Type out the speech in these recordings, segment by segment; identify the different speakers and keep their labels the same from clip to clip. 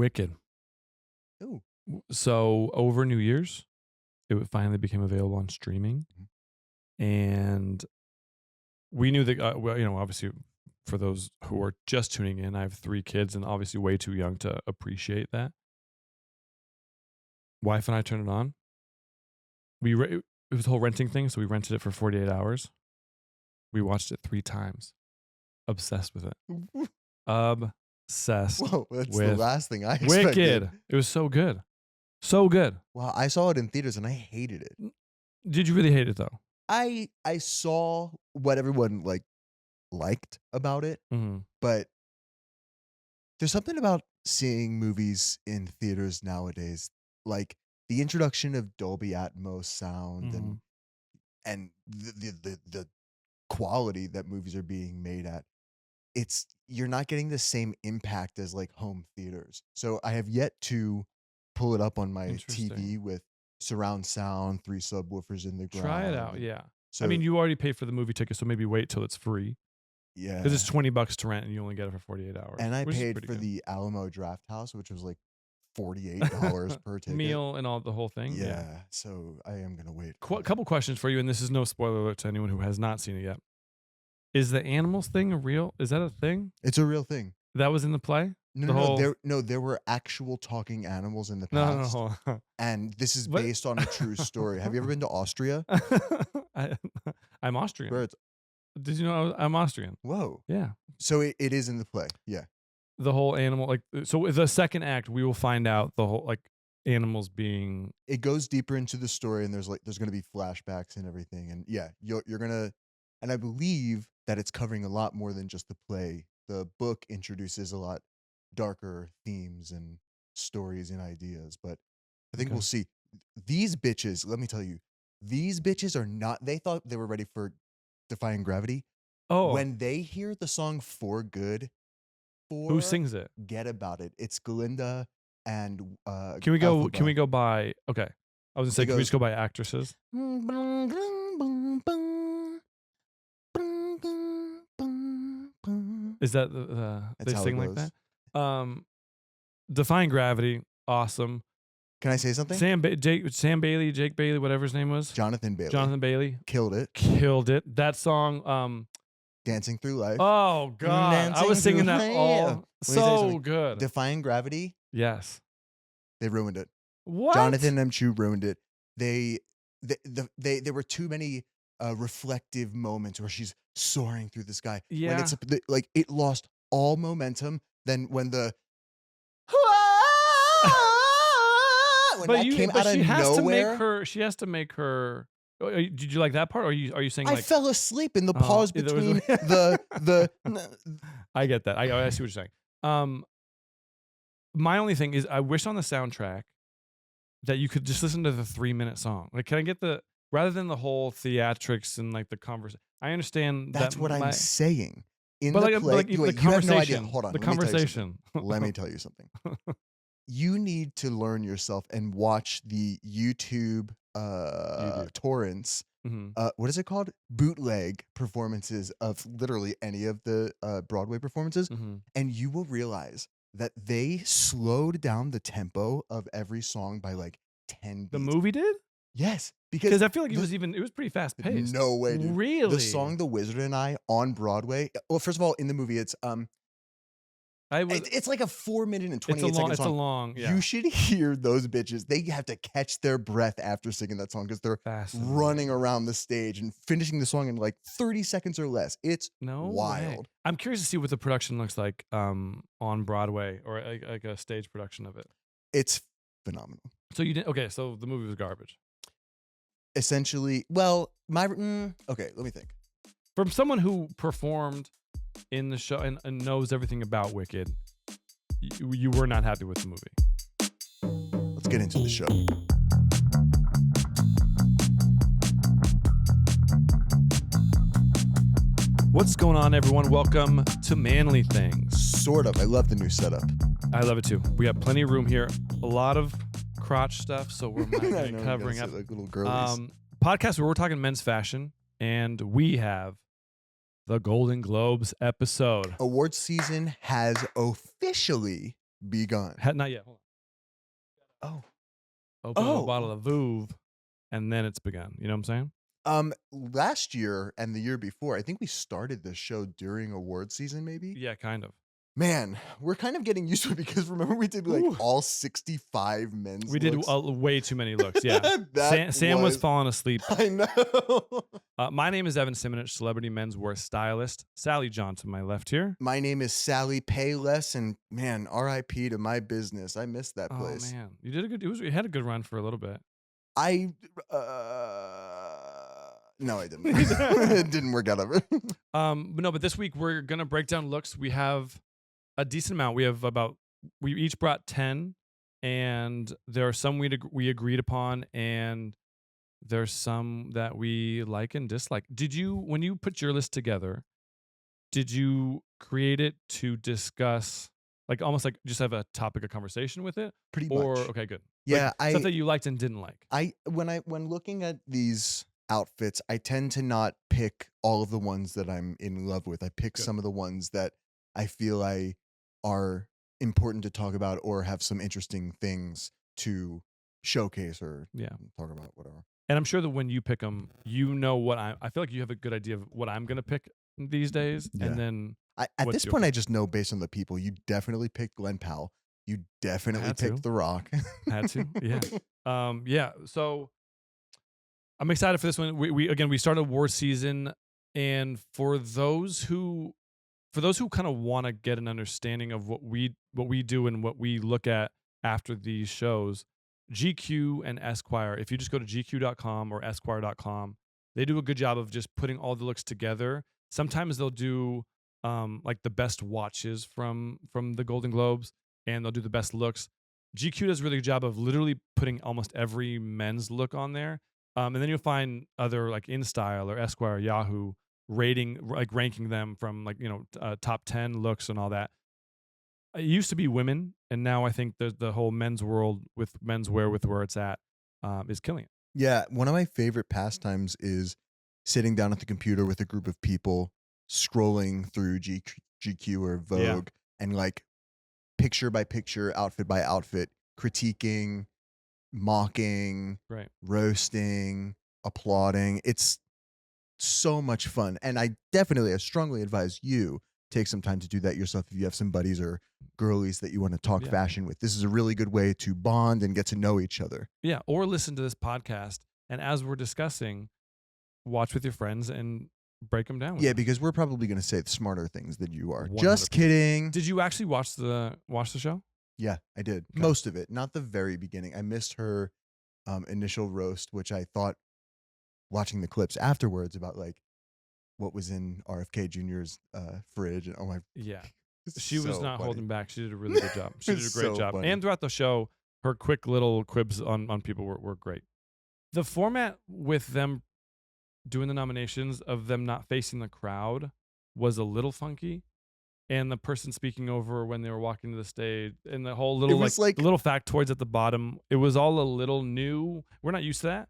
Speaker 1: Wicked.
Speaker 2: Ooh.
Speaker 1: So over New Year's, it finally became available on streaming, and we knew that. Obviously, for those who are just tuning in, I have 3 kids, and obviously way too young to appreciate that. Wife and I turned it on. It was a whole renting thing, so we rented it for 48 hours. We watched it 3 times. Obsessed with it. Obsessed.
Speaker 2: Whoa, that's
Speaker 1: with
Speaker 2: the last thing I expected.
Speaker 1: Wicked. It was so good. So good.
Speaker 2: Wow, I saw it in theaters and I hated it.
Speaker 1: Did you really hate it though?
Speaker 2: I saw what everyone liked about it, but there's something about seeing movies in theaters nowadays, like the introduction of Dolby Atmos sound and the quality that movies are being made at. You're not getting the same impact as like home theaters. So I have yet to pull it up on my TV with surround sound, 3 subwoofers in the ground.
Speaker 1: Try it out, yeah.
Speaker 2: So,
Speaker 1: I mean, you already paid for the movie ticket, so maybe wait till it's free.
Speaker 2: Yeah.
Speaker 1: Because it's $20 to rent and you only get it for 48 hours.
Speaker 2: And I paid for the Alamo Draft House, which was like $48 per ticket.
Speaker 1: Meal and all the whole thing.
Speaker 2: Yeah. So I am going to wait.
Speaker 1: Couple questions for you, and this is no spoiler alert to anyone who has not seen it yet. Is the animals thing is that a thing?
Speaker 2: It's a real thing.
Speaker 1: That was in the play?
Speaker 2: There were actual talking animals in the past.
Speaker 1: No.
Speaker 2: And this is based on a true story. Have you ever been to Austria?
Speaker 1: I'm Austrian. Did you know I'm Austrian?
Speaker 2: Whoa.
Speaker 1: Yeah.
Speaker 2: So it is in the play. Yeah.
Speaker 1: The whole animal, so the second act, we will find out the whole, animals being.
Speaker 2: It goes deeper into the story, and there's going to be flashbacks and everything. And yeah, you're going to, and I believe that it's covering a lot more than just the play. The book introduces a lot darker themes and stories and ideas, but I think we'll see. These bitches, let me tell you, these bitches are not, they thought they were ready for Defying Gravity.
Speaker 1: Oh.
Speaker 2: When they hear the song For Good,
Speaker 1: who sings it?
Speaker 2: Get About It. It's Glinda and
Speaker 1: Can we go by, okay. I was going to say, can we just go by actresses? Is that they sing like that? Defying Gravity, awesome.
Speaker 2: Can I say something?
Speaker 1: Sam Bailey, Jake Bailey, whatever his name was.
Speaker 2: Jonathan Bailey. Killed it. That song. Dancing Through Life.
Speaker 1: Oh, God. I was singing that all. So good.
Speaker 2: Defying Gravity.
Speaker 1: Yes.
Speaker 2: They ruined it.
Speaker 1: What?
Speaker 2: Jonathan M. Chu ruined it. There were too many reflective moments where she's soaring through the sky.
Speaker 1: Yeah.
Speaker 2: When it lost all momentum. Then when the came out of nowhere.
Speaker 1: She has to make her. Did you like that part, or are you saying?
Speaker 2: I fell asleep in the pause between the.
Speaker 1: I get that. I see what you're saying. My only thing is, I wish on the soundtrack that you could just listen to the 3-minute song. Can I get rather than the whole theatrics and the conversation? I understand
Speaker 2: that's what I'm saying. In
Speaker 1: the
Speaker 2: play,
Speaker 1: the conversation.
Speaker 2: You have no idea. Hold on.
Speaker 1: The conversation.
Speaker 2: Let me tell you something. You need to learn yourself and watch the YouTube torrents. What is it called? Bootleg performances of literally any of the Broadway performances, and you will realize that they slowed down the tempo of every song by 10 beats.
Speaker 1: The movie did?
Speaker 2: Yes,
Speaker 1: because I feel like it was pretty fast paced.
Speaker 2: No way, dude.
Speaker 1: Really?
Speaker 2: The song "The Wizard and I" on Broadway. Well, first of all, in the movie, it's it's like a 4-minute and 28-second song.
Speaker 1: It's a long. Yeah.
Speaker 2: You should hear those bitches. They have to catch their breath after singing that song because they're running around the stage and finishing the song in 30 seconds or less. It's wild.
Speaker 1: Way. I'm curious to see what the production looks like on Broadway or like a stage production of it.
Speaker 2: It's phenomenal.
Speaker 1: So you didn't? Okay, so the movie was garbage.
Speaker 2: Essentially, well, okay, let me think.
Speaker 1: From someone who performed in the show and knows everything about Wicked, you were not happy with the movie.
Speaker 2: Let's get into the show.
Speaker 1: What's going on, everyone? Welcome to Manly Things.
Speaker 2: Sort of. I love the new setup.
Speaker 1: I love it too. We got plenty of room here. A lot of crotch stuff, so we're covering up.
Speaker 2: Like little girlies.
Speaker 1: Podcast where we're talking men's fashion, and we have the Golden Globes episode.
Speaker 2: Awards season has officially begun.
Speaker 1: Not yet. Hold
Speaker 2: Oh.
Speaker 1: on. Open a bottle of Vouv, and then it's begun. You know what I'm saying?
Speaker 2: Last year and the year before, I think we started the show during award season, maybe.
Speaker 1: Yeah, kind of.
Speaker 2: Man, we're kind of getting used to it because remember we did like
Speaker 1: Ooh.
Speaker 2: all 65 men's
Speaker 1: We did
Speaker 2: looks?
Speaker 1: way too many looks. Yeah. Sam was falling asleep.
Speaker 2: I know.
Speaker 1: My name is Evan Simonich, celebrity menswear stylist. Sally John to my left here.
Speaker 2: My name is Sally Payless, and man, R.I.P. to my business. I missed that place.
Speaker 1: Oh man, you did a good. You had a good run for a little bit.
Speaker 2: No, I didn't. It didn't work out ever.
Speaker 1: But this week we're gonna break down looks. We have a decent amount. We each brought 10, and there are some we agreed upon, and there's some that we like and dislike. When you put your list together, did you create it to discuss, like almost like just have a topic of conversation with it?
Speaker 2: Pretty much.
Speaker 1: Or okay, good.
Speaker 2: Yeah,
Speaker 1: like, stuff that you liked and didn't like.
Speaker 2: When looking at these outfits, I tend to not pick all of the ones that I'm in love with. I pick some of the ones that I feel are important to talk about or have some interesting things to showcase or talk about, whatever.
Speaker 1: And I'm sure that when you pick them, you know what I feel like you have a good idea of what I'm gonna pick these days. Yeah. And then
Speaker 2: at this point, I just know based on the people. You definitely picked Glenn Powell. You definitely picked The Rock.
Speaker 1: Had to, yeah. Yeah. So I'm excited for this one. We started war season, and for those who kind of want to get an understanding of what we do and what we look at after these shows, GQ and Esquire, if you just go to gq.com or esquire.com, they do a good job of just putting all the looks together. Sometimes they'll do like the best watches from the Golden Globes, and they'll do the best looks. GQ does a really good job of literally putting almost every men's look on there. And then you'll find other like InStyle or Esquire, Yahoo ranking them from top 10 looks and all that. It used to be women, and now I think the whole men's world with menswear with where it's at is killing it.
Speaker 2: Yeah, one of my favorite pastimes is sitting down at the computer with a group of people, scrolling through GQ or Vogue, and like picture by picture, outfit by outfit, critiquing, mocking, roasting, applauding. It's so much fun, and I strongly advise you take some time to do that yourself if you have some buddies or girlies that you want to talk fashion with. This is a really good way to bond and get to know each other.
Speaker 1: Yeah, or listen to this podcast, and as we're discussing, watch with your friends and break them down.
Speaker 2: Yeah, because we're probably going to say smarter things than you are. 100%. Just kidding.
Speaker 1: Did you actually watch the show?
Speaker 2: Yeah, I did. Okay. Most of it, not the very beginning. I missed her initial roast, which I thought watching the clips afterwards about like what was in RFK Jr.'s fridge, and
Speaker 1: she was not holding back. She did a really good job. She did a great job. Funny. And throughout the show, her quick little quibs on people were great. The format with them doing the nominations of them not facing the crowd was a little funky. And the person speaking over when they were walking to the stage, and the whole little like little factoids at the bottom, it was all a little new. We're not used to that.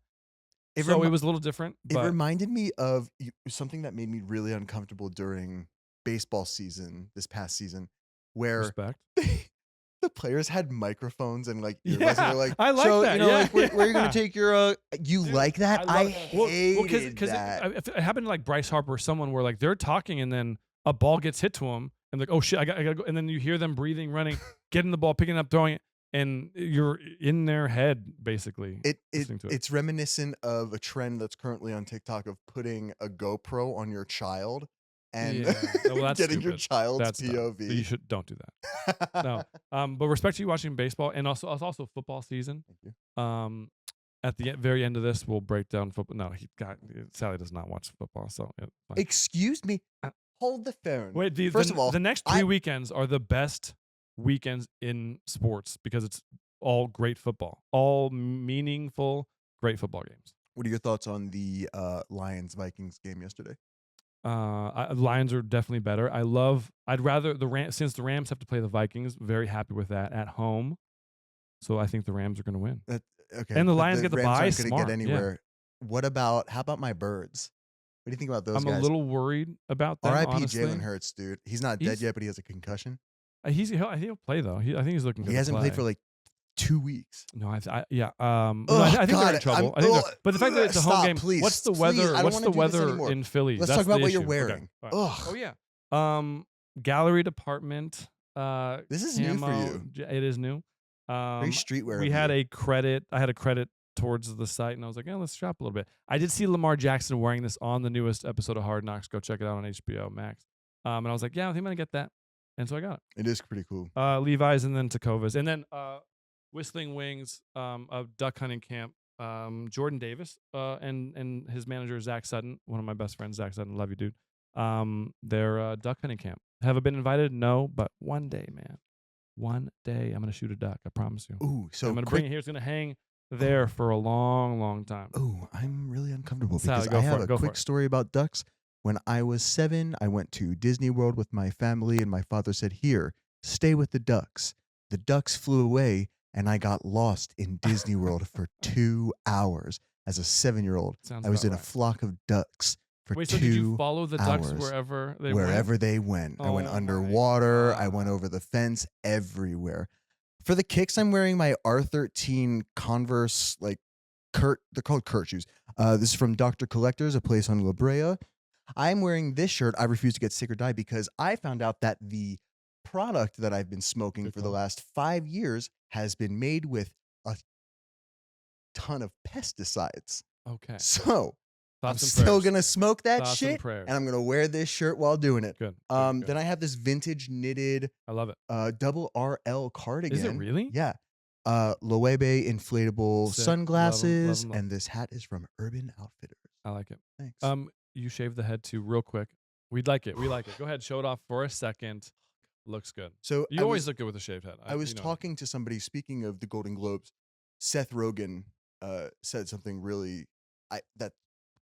Speaker 1: It was a little different.
Speaker 2: It reminded me of something that made me really uncomfortable during baseball season this past season, where the players had microphones and like earbuds, and they're like,
Speaker 1: I like that.
Speaker 2: Like, where are you going to take your? You Dude, like that? I hated that.
Speaker 1: It happened to like Bryce Harper or someone where like they're talking and then a ball gets hit to them and like, oh shit, I gotta go. And then you hear them breathing, running, getting the ball, picking it up, throwing it. And you're in their head, basically.
Speaker 2: It's reminiscent of a trend that's currently on TikTok of putting a GoPro on your child and getting your child's POV.
Speaker 1: Don't do that. No. But respect to you watching baseball, and also football season.
Speaker 2: Thank you.
Speaker 1: At the very end of this, we'll break down football. No, Sally does not watch football. So
Speaker 2: excuse me. Hold the phone.
Speaker 1: Wait, first of all, the next 3 weekends are the best weekends in sports because it's all great football, all meaningful, great football games.
Speaker 2: What are your thoughts on the Lions-Vikings game yesterday?
Speaker 1: Lions are definitely better. I'd rather since the Rams have to play the Vikings, very happy with that at home. So I think the Rams are going to win.
Speaker 2: Okay.
Speaker 1: And the Lions get the bye.
Speaker 2: Rams aren't going to get anywhere. Yeah. How about my birds? What do you think about those guys?
Speaker 1: I'm a little worried about them,
Speaker 2: R.I.P.
Speaker 1: honestly.
Speaker 2: Jalen Hurts, dude. He's not dead yet, but he has a concussion.
Speaker 1: I think he'll play though. I think he's looking good
Speaker 2: He
Speaker 1: to
Speaker 2: hasn't played
Speaker 1: play.
Speaker 2: for like 2 weeks.
Speaker 1: No, yeah. No,
Speaker 2: Oh
Speaker 1: I think they're
Speaker 2: God,
Speaker 1: in trouble. I think they're, but the fact that it's a home
Speaker 2: stop,
Speaker 1: game. What's
Speaker 2: please,
Speaker 1: the
Speaker 2: please.
Speaker 1: weather?
Speaker 2: I don't
Speaker 1: What's
Speaker 2: want
Speaker 1: the
Speaker 2: to do this
Speaker 1: weather
Speaker 2: anymore.
Speaker 1: in Philly?
Speaker 2: Let's
Speaker 1: That's
Speaker 2: talk about
Speaker 1: the
Speaker 2: what
Speaker 1: issue.
Speaker 2: you're wearing.
Speaker 1: Okay.
Speaker 2: Ugh,
Speaker 1: Oh yeah. Gallery department.
Speaker 2: this is new for
Speaker 1: Camo.
Speaker 2: you.
Speaker 1: It is new.
Speaker 2: Very streetwear.
Speaker 1: We
Speaker 2: of
Speaker 1: had
Speaker 2: you.
Speaker 1: a credit. I had a credit towards the site, and I was like, let's shop a little bit. I did see Lamar Jackson wearing this on the newest episode of Hard Knocks. Go check it out on HBO Max. And I was like, yeah, I think I'm gonna get that, and so I got it.
Speaker 2: It is pretty cool.
Speaker 1: Levi's and then Tecovas, and then Whistling Wings of Duck Hunting Camp. Jordan Davis and his manager Zach Sutton, one of my best friends, Zach Sutton, love you, dude. They're duck hunting camp. Have I been invited? No, but one day, man, one day I'm gonna shoot a duck. I promise you.
Speaker 2: Ooh, so
Speaker 1: I'm gonna bring it here. It's gonna hang there for a long, long time.
Speaker 2: Ooh, I'm really uncomfortable
Speaker 1: Sally,
Speaker 2: because I have
Speaker 1: go
Speaker 2: a
Speaker 1: for
Speaker 2: quick
Speaker 1: it.
Speaker 2: story about ducks. When I was 7, I went to Disney World with my family, and my father said, "Here, stay with the ducks." The ducks flew away, and I got lost in Disney World for 2 hours. As a 7-year-old,
Speaker 1: Sounds
Speaker 2: I was
Speaker 1: about
Speaker 2: in a
Speaker 1: right.
Speaker 2: flock of ducks for
Speaker 1: Wait,
Speaker 2: 2
Speaker 1: so did you follow the ducks
Speaker 2: hours.
Speaker 1: wherever they
Speaker 2: Wherever
Speaker 1: went?
Speaker 2: they went. I went
Speaker 1: Oh my
Speaker 2: underwater. I went
Speaker 1: God.
Speaker 2: over the fence, everywhere. For the kicks, I'm wearing my R13 Converse, like they're called Kurt shoes. This is from Dr. Collectors, a place on La Brea. I'm wearing this shirt. I refuse to get sick or die because I found out that the product that I've been smoking
Speaker 1: Good
Speaker 2: for the
Speaker 1: call.
Speaker 2: last 5 years has been made with a ton of pesticides.
Speaker 1: Okay.
Speaker 2: So I'm
Speaker 1: Thoughts and
Speaker 2: still
Speaker 1: prayers.
Speaker 2: going to smoke that
Speaker 1: Thoughts and
Speaker 2: shit,
Speaker 1: prayers.
Speaker 2: and I'm going to wear this shirt while doing it.
Speaker 1: Good.
Speaker 2: Then I have this vintage knitted
Speaker 1: I love it.
Speaker 2: double RL cardigan.
Speaker 1: Is it really?
Speaker 2: Yeah. Loewe inflatable
Speaker 1: Sick. Love 'em,
Speaker 2: sunglasses,
Speaker 1: love 'em.
Speaker 2: and this hat is from Urban Outfitters.
Speaker 1: I like it.
Speaker 2: Thanks.
Speaker 1: You shaved the head too, real quick. We'd like it. We like it. Go ahead, show it off for a second. Looks good.
Speaker 2: So
Speaker 1: You always look good with a shaved head.
Speaker 2: I was talking to somebody, speaking of the Golden Globes, Seth Rogen said something really that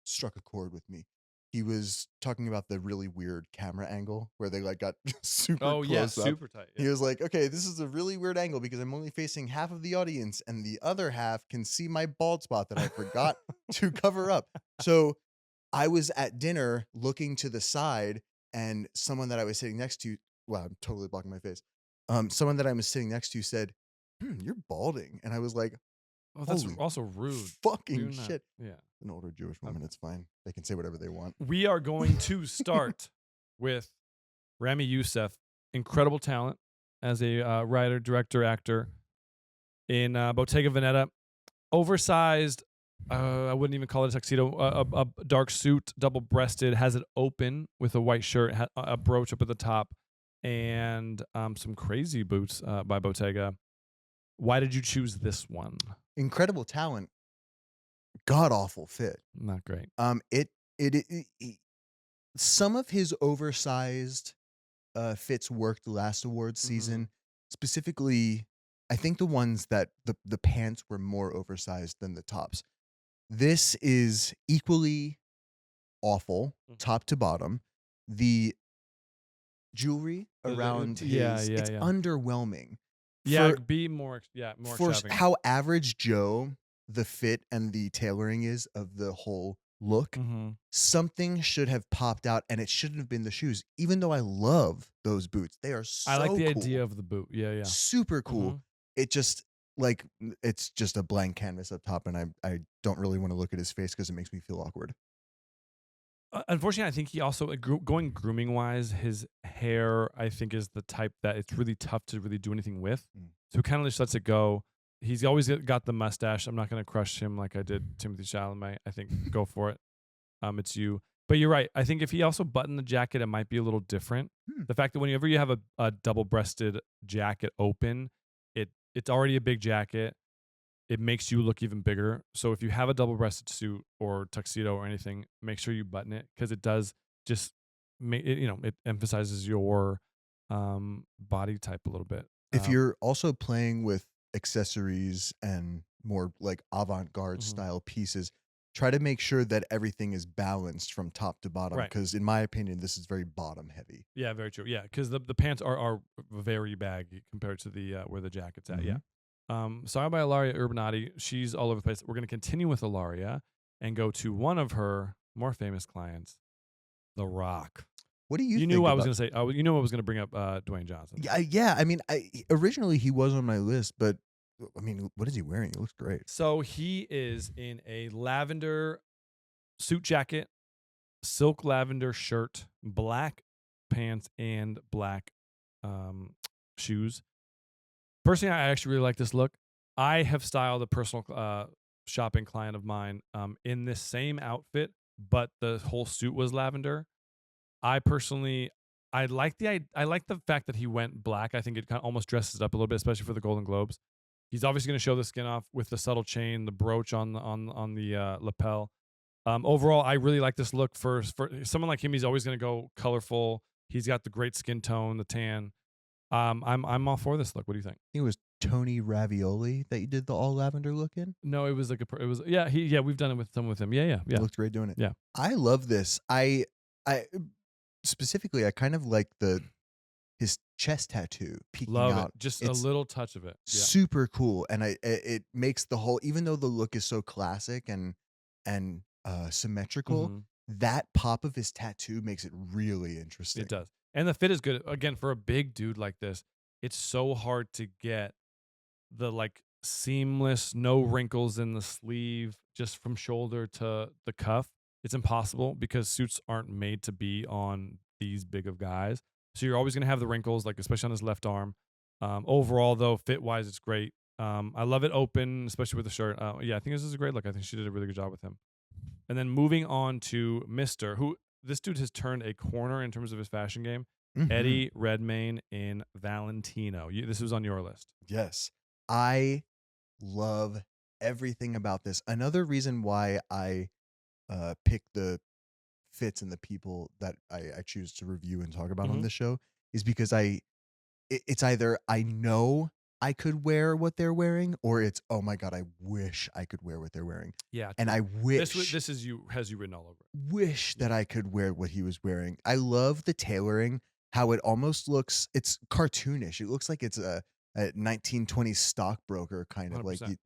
Speaker 2: struck a chord with me. He was talking about the really weird camera angle where they like got super
Speaker 1: Oh yeah,
Speaker 2: close up.
Speaker 1: super tight. Yeah.
Speaker 2: He was like, okay, this is a really weird angle because I'm only facing half of the audience and the other half can see my bald spot that I forgot to cover up. So I was at dinner looking to the side, and someone that I was sitting next to, wow, I'm totally blocking my face. Someone that I was sitting next to said, "You're balding," and I was like,
Speaker 1: Oh, that's
Speaker 2: holy
Speaker 1: also rude.
Speaker 2: fucking
Speaker 1: Do not-
Speaker 2: shit.
Speaker 1: Yeah.
Speaker 2: An older Jewish woman, it's fine. They can say whatever they want.
Speaker 1: We are going to start with Rami Youssef, incredible talent as a writer, director, actor in Bottega Veneta. Oversized, I wouldn't even call it a tuxedo, a dark suit, double-breasted, has it open with a white shirt, a brooch up at the top, and some crazy boots by Bottega. Why did you choose this one?
Speaker 2: Incredible talent, god awful fit.
Speaker 1: Not great.
Speaker 2: It some of his oversized fits worked last awards season. Specifically, I think the ones that the pants were more oversized than the tops. This is equally awful, top to bottom. The jewelry around it's underwhelming.
Speaker 1: Yeah, be more
Speaker 2: For
Speaker 1: extravagant.
Speaker 2: how average Joe the fit and the tailoring is of the whole look, something should have popped out, and it shouldn't have been the shoes. Even though I love those boots, they are so
Speaker 1: I like the
Speaker 2: cool.
Speaker 1: idea of the boot. Yeah.
Speaker 2: Super cool. It just it's just a blank canvas up top, and I don't really want to look at his face because it makes me feel awkward.
Speaker 1: Unfortunately, I think he also going grooming wise, his hair I think is the type that it's really tough to really do anything with. So he kind of just lets it go. He's always got the mustache. I'm not going to crush him like I did Timothy Chalamet. I think go for it. It's you. But you're right. I think if he also buttoned the jacket, it might be a little different. The fact that whenever you have a double-breasted jacket open, it's already a big jacket. It makes you look even bigger. So if you have a double-breasted suit or tuxedo or anything, make sure you button it because it does just make it. It emphasizes your body type a little bit.
Speaker 2: If you're also playing with accessories and more like avant-garde style pieces, try to make sure that everything is balanced from top to bottom. Because in my opinion, this is very bottom heavy.
Speaker 1: Yeah, very true. Yeah, because the pants are very baggy compared to the where the jacket's at. Yeah. Signed by Ilaria Urbanati. She's all over the place. We're going to continue with Ilaria and go to one of her more famous clients, The Rock.
Speaker 2: What do you
Speaker 1: You knew
Speaker 2: think
Speaker 1: I was
Speaker 2: about?
Speaker 1: gonna say. You know I was gonna bring up Dwayne Johnson.
Speaker 2: Yeah. I mean, originally he was on my list, but I mean, what is he wearing? It looks great.
Speaker 1: So he is in a lavender suit jacket, silk lavender shirt, black pants, and black um, shoes. Personally, I actually really like this look. I have styled a personal shopping client of mine in this same outfit, but the whole suit was lavender. I personally, I like the fact that he went black. I think it kind of almost dresses it up a little bit, especially for the Golden Globes. He's obviously going to show the skin off with the subtle chain, the brooch on the lapel. Overall, I really like this look for someone like him. He's always going to go colorful. He's got the great skin tone, the tan. I'm all for this look. What do you think?
Speaker 2: I think it was Tony Ravioli that you did the all lavender look in.
Speaker 1: No, it was like it was yeah, we've done it with him.
Speaker 2: He
Speaker 1: Yeah.
Speaker 2: looked great doing it.
Speaker 1: Yeah.
Speaker 2: I love this. I specifically, I kind of like his chest tattoo peeking
Speaker 1: Love it.
Speaker 2: out.
Speaker 1: Just a
Speaker 2: It's
Speaker 1: little touch of it. Yeah.
Speaker 2: super cool, and it makes the whole, even though the look is so classic and symmetrical,
Speaker 1: Mhm.
Speaker 2: that pop of his tattoo makes it really interesting.
Speaker 1: It does. And the fit is good. Again, for a big dude like this, it's so hard to get the like seamless, no wrinkles in the sleeve, just from shoulder to the cuff. It's impossible because suits aren't made to be on these big of guys. So you're always going to have the wrinkles, like especially on his left arm. Overall, though, fit wise, it's great. I love it open, especially with the shirt. Yeah, I think this is a great look. I think she did a really good job with him. And then moving on to Mister, who this dude has turned a corner in terms of his fashion game.
Speaker 2: Mhm.
Speaker 1: Eddie Redmayne in Valentino. This was on your list.
Speaker 2: Yes. I love everything about this. Another reason why I pick the fits and the people that I choose to review and talk about on
Speaker 1: Hmm.
Speaker 2: this show is because it's either I know I could wear what they're wearing, or it's, oh my god, I wish I could wear what they're wearing.
Speaker 1: Yeah,
Speaker 2: And
Speaker 1: true.
Speaker 2: I
Speaker 1: This is you has you written all over it.
Speaker 2: wish
Speaker 1: Yeah.
Speaker 2: that I could wear what he was wearing. I love the tailoring, how it almost looks, it's cartoonish. It looks like it's a 1920s stockbroker kind of like
Speaker 1: 100%.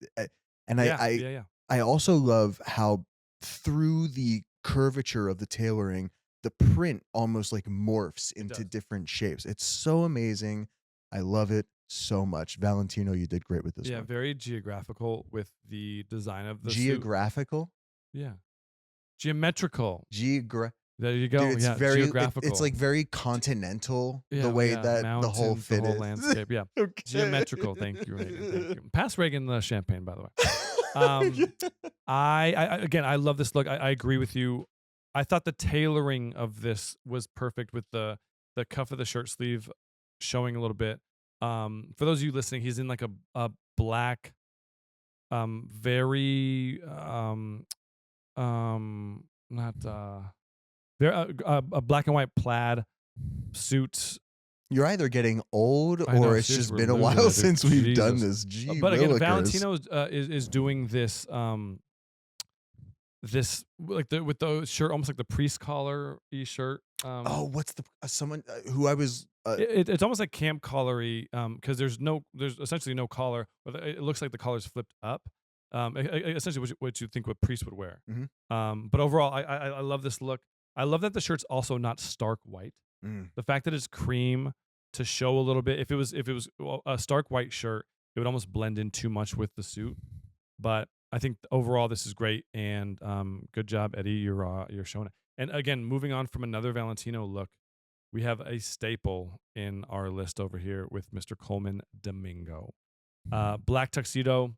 Speaker 2: and
Speaker 1: Yeah, yeah, yeah.
Speaker 2: I also love how through the curvature of the tailoring, the print almost like morphs
Speaker 1: It
Speaker 2: into
Speaker 1: does.
Speaker 2: different shapes. It's so amazing. I love it so much. Valentino, you did great with this
Speaker 1: Yeah,
Speaker 2: one.
Speaker 1: very geographical with the design of the suit.
Speaker 2: Geographical?
Speaker 1: Yeah. Geometrical.
Speaker 2: Geogra
Speaker 1: There you
Speaker 2: Dude,
Speaker 1: go. Yeah,
Speaker 2: it's
Speaker 1: geographical.
Speaker 2: like very continental the
Speaker 1: Yeah,
Speaker 2: way
Speaker 1: yeah.
Speaker 2: that the whole
Speaker 1: Mountains, the
Speaker 2: fit
Speaker 1: whole
Speaker 2: is.
Speaker 1: landscape. Yeah.
Speaker 2: Okay.
Speaker 1: Geometrical. Thank you, Reagan. Thank you. Pass Reagan the champagne, by the way. Um, I again, I love this look. I agree with you. I thought the tailoring of this was perfect with the cuff of the shirt sleeve showing a little bit. For those of you listening, he's in like a black, very not very a black and white plaid suit.
Speaker 2: You're either getting old
Speaker 1: I know,
Speaker 2: or it's
Speaker 1: seriously,
Speaker 2: just
Speaker 1: we're
Speaker 2: been a
Speaker 1: losing
Speaker 2: while
Speaker 1: it, dude.
Speaker 2: since we've done
Speaker 1: Jesus.
Speaker 2: this. Gee
Speaker 1: But again,
Speaker 2: willikers.
Speaker 1: Valentino is doing this this like the with the shirt almost like the priest collar y shirt.
Speaker 2: Oh, what's the someone who I was
Speaker 1: It's almost like camp collary because there's essentially no collar, but it looks like the collar's flipped up. Essentially what you think what priest would wear.
Speaker 2: Mhm.
Speaker 1: But overall, I love this look. I love that the shirt's also not stark white.
Speaker 2: Mm.
Speaker 1: The fact that it's cream to show a little bit. If it was a stark white shirt, it would almost blend in too much with the suit. But I think overall this is great and good job, Eddie. You're showing it. And again, moving on from another Valentino look, we have a staple in our list over here with Mr. Coleman Domingo. Black tuxedo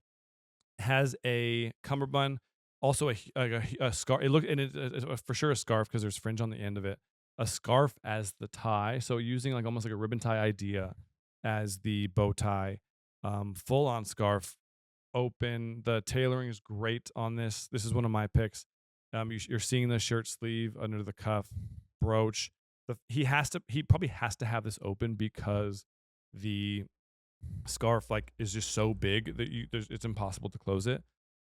Speaker 1: has a cummerbund, also a scarf. It look and it's for sure a scarf because there's fringe on the end of it. A scarf as the tie, so using like almost like a ribbon tie idea as the bow tie. Full on scarf, open. The tailoring is great on this. This is one of my picks. You're seeing the shirt sleeve under the cuff, brooch. He probably has to have this open because the scarf like is just so big that it's impossible to close it.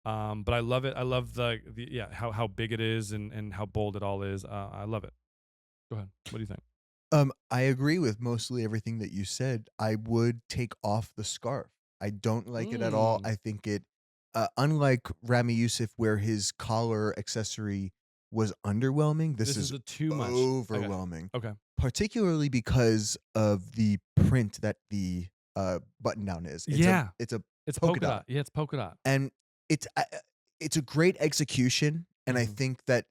Speaker 1: But I love it. I love the yeah how big it is and how bold it all is. I love it. Go ahead. What do you think?
Speaker 2: I agree with mostly everything that you said. I would take off the scarf. I don't like it at all.
Speaker 1: Mm.
Speaker 2: I think it, unlike Rami Youssef, where his collar accessory was underwhelming. This
Speaker 1: This is
Speaker 2: is
Speaker 1: the too much. Okay.
Speaker 2: overwhelming,
Speaker 1: Okay.
Speaker 2: particularly because of the print that the button down is.
Speaker 1: Yeah.
Speaker 2: It's a
Speaker 1: It's
Speaker 2: polka
Speaker 1: polka
Speaker 2: dot,
Speaker 1: dot. Yeah, it's polka dot.
Speaker 2: and it's a great execution, and I
Speaker 1: Mhm.
Speaker 2: think that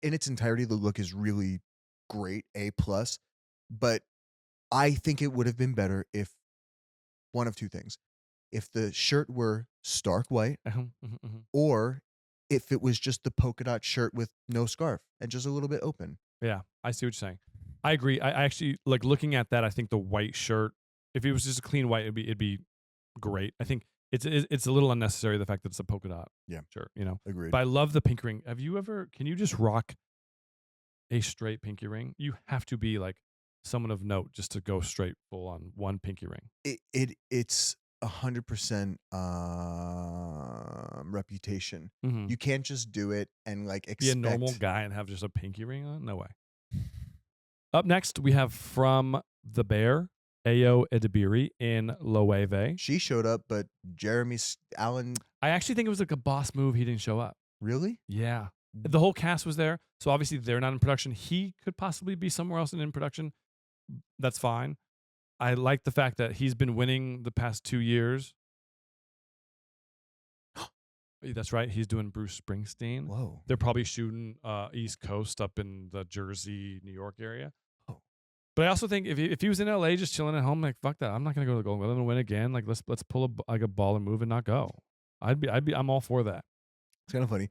Speaker 2: in its entirety, the look is really great, A plus. But I think it would have been better if one of two things: if the shirt were stark white,
Speaker 1: Mhm, mhm, mhm.
Speaker 2: or if it was just the polka dot shirt with no scarf and just a little bit open.
Speaker 1: Yeah, I see what you're saying. I agree. I actually like looking at that. I think the white shirt, if it was just a clean white, it'd be great. I think it's a little unnecessary the fact that it's a polka dot
Speaker 2: Yeah,
Speaker 1: shirt,
Speaker 2: agreed.
Speaker 1: But I love the pink ring. Have you ever? Can you just rock a straight pinky ring? You have to be like someone of note just to go straight full on one pinky ring.
Speaker 2: It's 100% reputation.
Speaker 1: Hmm.
Speaker 2: You can't just do it and like
Speaker 1: Be a normal
Speaker 2: expect.
Speaker 1: guy and have just a pinky ring on? No way. Up next, we have from the Bear, Ayo Edibiri in Loewe.
Speaker 2: She showed up, but Allen,
Speaker 1: I actually think it was like a boss move. He didn't show up.
Speaker 2: really?
Speaker 1: Yeah. The whole cast was there. So obviously they're not in production. He could possibly be somewhere else and in production. That's fine. I like the fact that he's been winning the past 2 years. That's right. He's doing Bruce Springsteen.
Speaker 2: Whoa.
Speaker 1: They're probably shooting East Coast up in the Jersey, New York area.
Speaker 2: Oh.
Speaker 1: But I also think if he was in LA just chilling at home, like fuck that. I'm not gonna go to the Golden Glove. I'm gonna win again. Like let's pull a ball and move and not go. I'm all for that.
Speaker 2: It's kind of funny.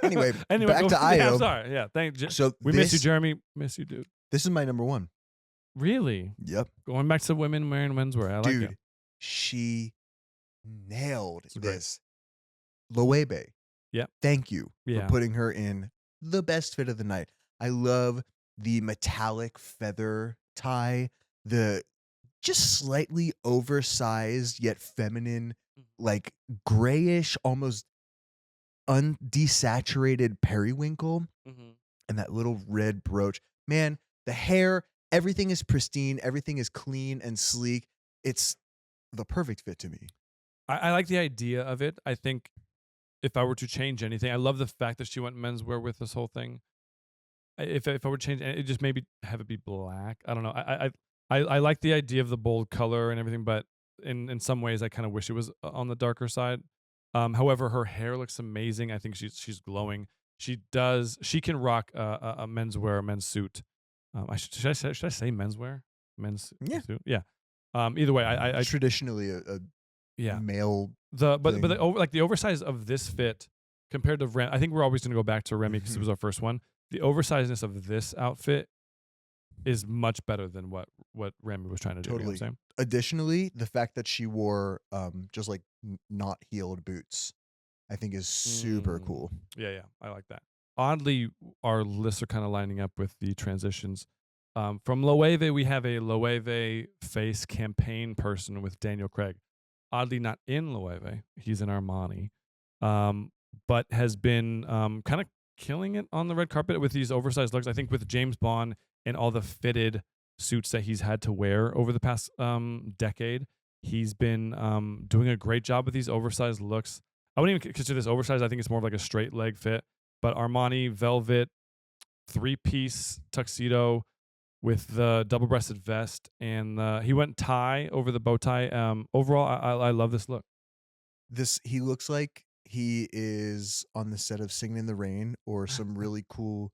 Speaker 2: Anyway,
Speaker 1: Anyway,
Speaker 2: back to
Speaker 1: yeah, I'm
Speaker 2: Io.
Speaker 1: sorry. Yeah,
Speaker 2: So
Speaker 1: we miss you,
Speaker 2: this
Speaker 1: Jeremy. Miss you, dude.
Speaker 2: this is my number one.
Speaker 1: Really?
Speaker 2: Yep.
Speaker 1: Going back to women wearing menswear. I like
Speaker 2: Dude,
Speaker 1: it.
Speaker 2: she nailed
Speaker 1: It's great.
Speaker 2: this. Loewe.
Speaker 1: Yep.
Speaker 2: Thank you for
Speaker 1: Yeah.
Speaker 2: putting her in the best fit of the night. I love the metallic feather tie, the just slightly oversized yet feminine, like grayish, almost undesaturated periwinkle,
Speaker 1: Mm-hmm.
Speaker 2: and that little red brooch. Man, the hair, everything is pristine, everything is clean and sleek. It's the perfect fit to me.
Speaker 1: I like the idea of it. I think if I were to change anything, I love the fact that she went menswear with this whole thing. If I were to change it, just maybe have it be black. I don't know. I like the idea of the bold color and everything, but in some ways, I kind of wish it was on the darker side. However, her hair looks amazing. I think she's glowing. She can rock a menswear, a men's suit. Should I say menswear, men's
Speaker 2: Yeah.
Speaker 1: suit? Yeah. Either way, I
Speaker 2: Traditionally a
Speaker 1: yeah.
Speaker 2: male
Speaker 1: But
Speaker 2: thing.
Speaker 1: the oversize of this fit compared to Rem, I think we're always going to go back to Remy because it was our first one. The oversizedness of this outfit is much better than what Remy was trying to do. You know what I'm
Speaker 2: Totally.
Speaker 1: saying?
Speaker 2: Additionally, the fact that she wore just like not heeled boots, I think is super cool.
Speaker 1: Yeah, I like that. Oddly, our lists are kind of lining up with the transitions. From Loewe, we have a Loewe face campaign person with Daniel Craig. Oddly, not in Loewe. He's in Armani. But has been kind of killing it on the red carpet with these oversized looks. I think with James Bond and all the fitted suits that he's had to wear over the past decade, he's been doing a great job with these oversized looks. I wouldn't even consider this oversized. I think it's more of like a straight leg fit. But Armani velvet 3-piece tuxedo with the double-breasted vest, and he went tie over the bow tie. Overall, I love this look.
Speaker 2: He looks like he is on the set of Singing in the Rain or some really cool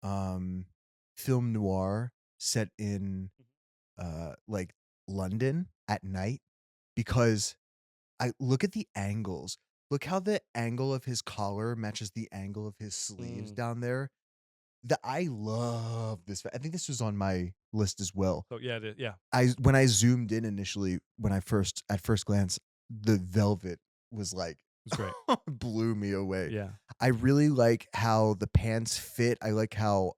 Speaker 2: film noir set in like London at night, because I look at the angles. Look how the angle of his collar matches the angle of his sleeves down there. I love this. I think this was on my list as well.
Speaker 1: So yeah, it is, yeah.
Speaker 2: When I zoomed in initially, at first glance, the velvet was like
Speaker 1: It's great.
Speaker 2: blew me away.
Speaker 1: Yeah.
Speaker 2: I really like how the pants fit. I like how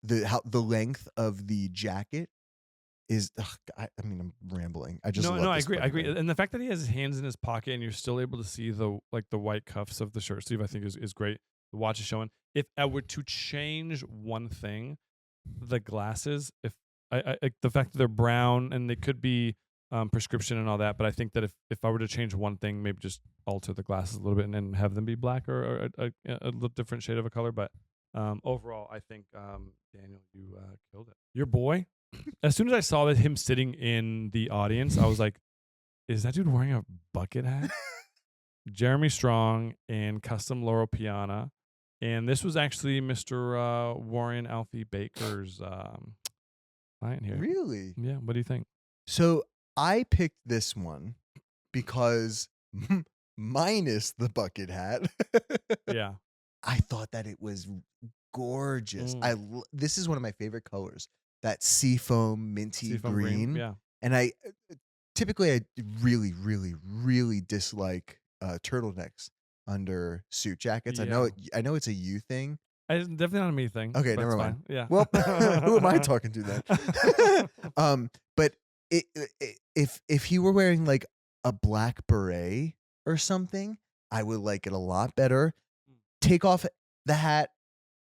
Speaker 2: the length of the jacket is. I mean, I'm rambling. I just love
Speaker 1: I
Speaker 2: this
Speaker 1: agree. I
Speaker 2: fucking
Speaker 1: agree.
Speaker 2: thing.
Speaker 1: And the fact that he has his hands in his pocket and you're still able to see the white cuffs of the shirt sleeve, I think is great. The watch is showing. If I were to change one thing, the glasses. If I the fact that they're brown and they could be prescription and all that. But I think that if I were to change one thing, maybe just alter the glasses a little bit and then have them be black or a little different shade of a color. But overall, I think Daniel, you killed it. Your boy. As soon as I saw that him sitting in the audience, I was like, "Is that dude wearing a bucket hat?" Jeremy Strong and Custom Loro Piana, and this was actually Mr. Warren Alfie Baker's client here.
Speaker 2: Really?
Speaker 1: Yeah. What do you think?
Speaker 2: So I picked this one because minus the bucket hat.
Speaker 1: Yeah.
Speaker 2: I thought that it was gorgeous. This is one of my favorite colors, that seafoam minty
Speaker 1: Seafoam
Speaker 2: green.
Speaker 1: Yeah.
Speaker 2: And I typically really, really, really dislike turtlenecks under suit jackets. I know it's a you thing.
Speaker 1: It's definitely not a me thing.
Speaker 2: Okay,
Speaker 1: but
Speaker 2: never
Speaker 1: it's
Speaker 2: mind.
Speaker 1: fine. Yeah.
Speaker 2: Well, who am I talking to then? But if he were wearing like a black beret or something, I would like it a lot better. Take off the hat,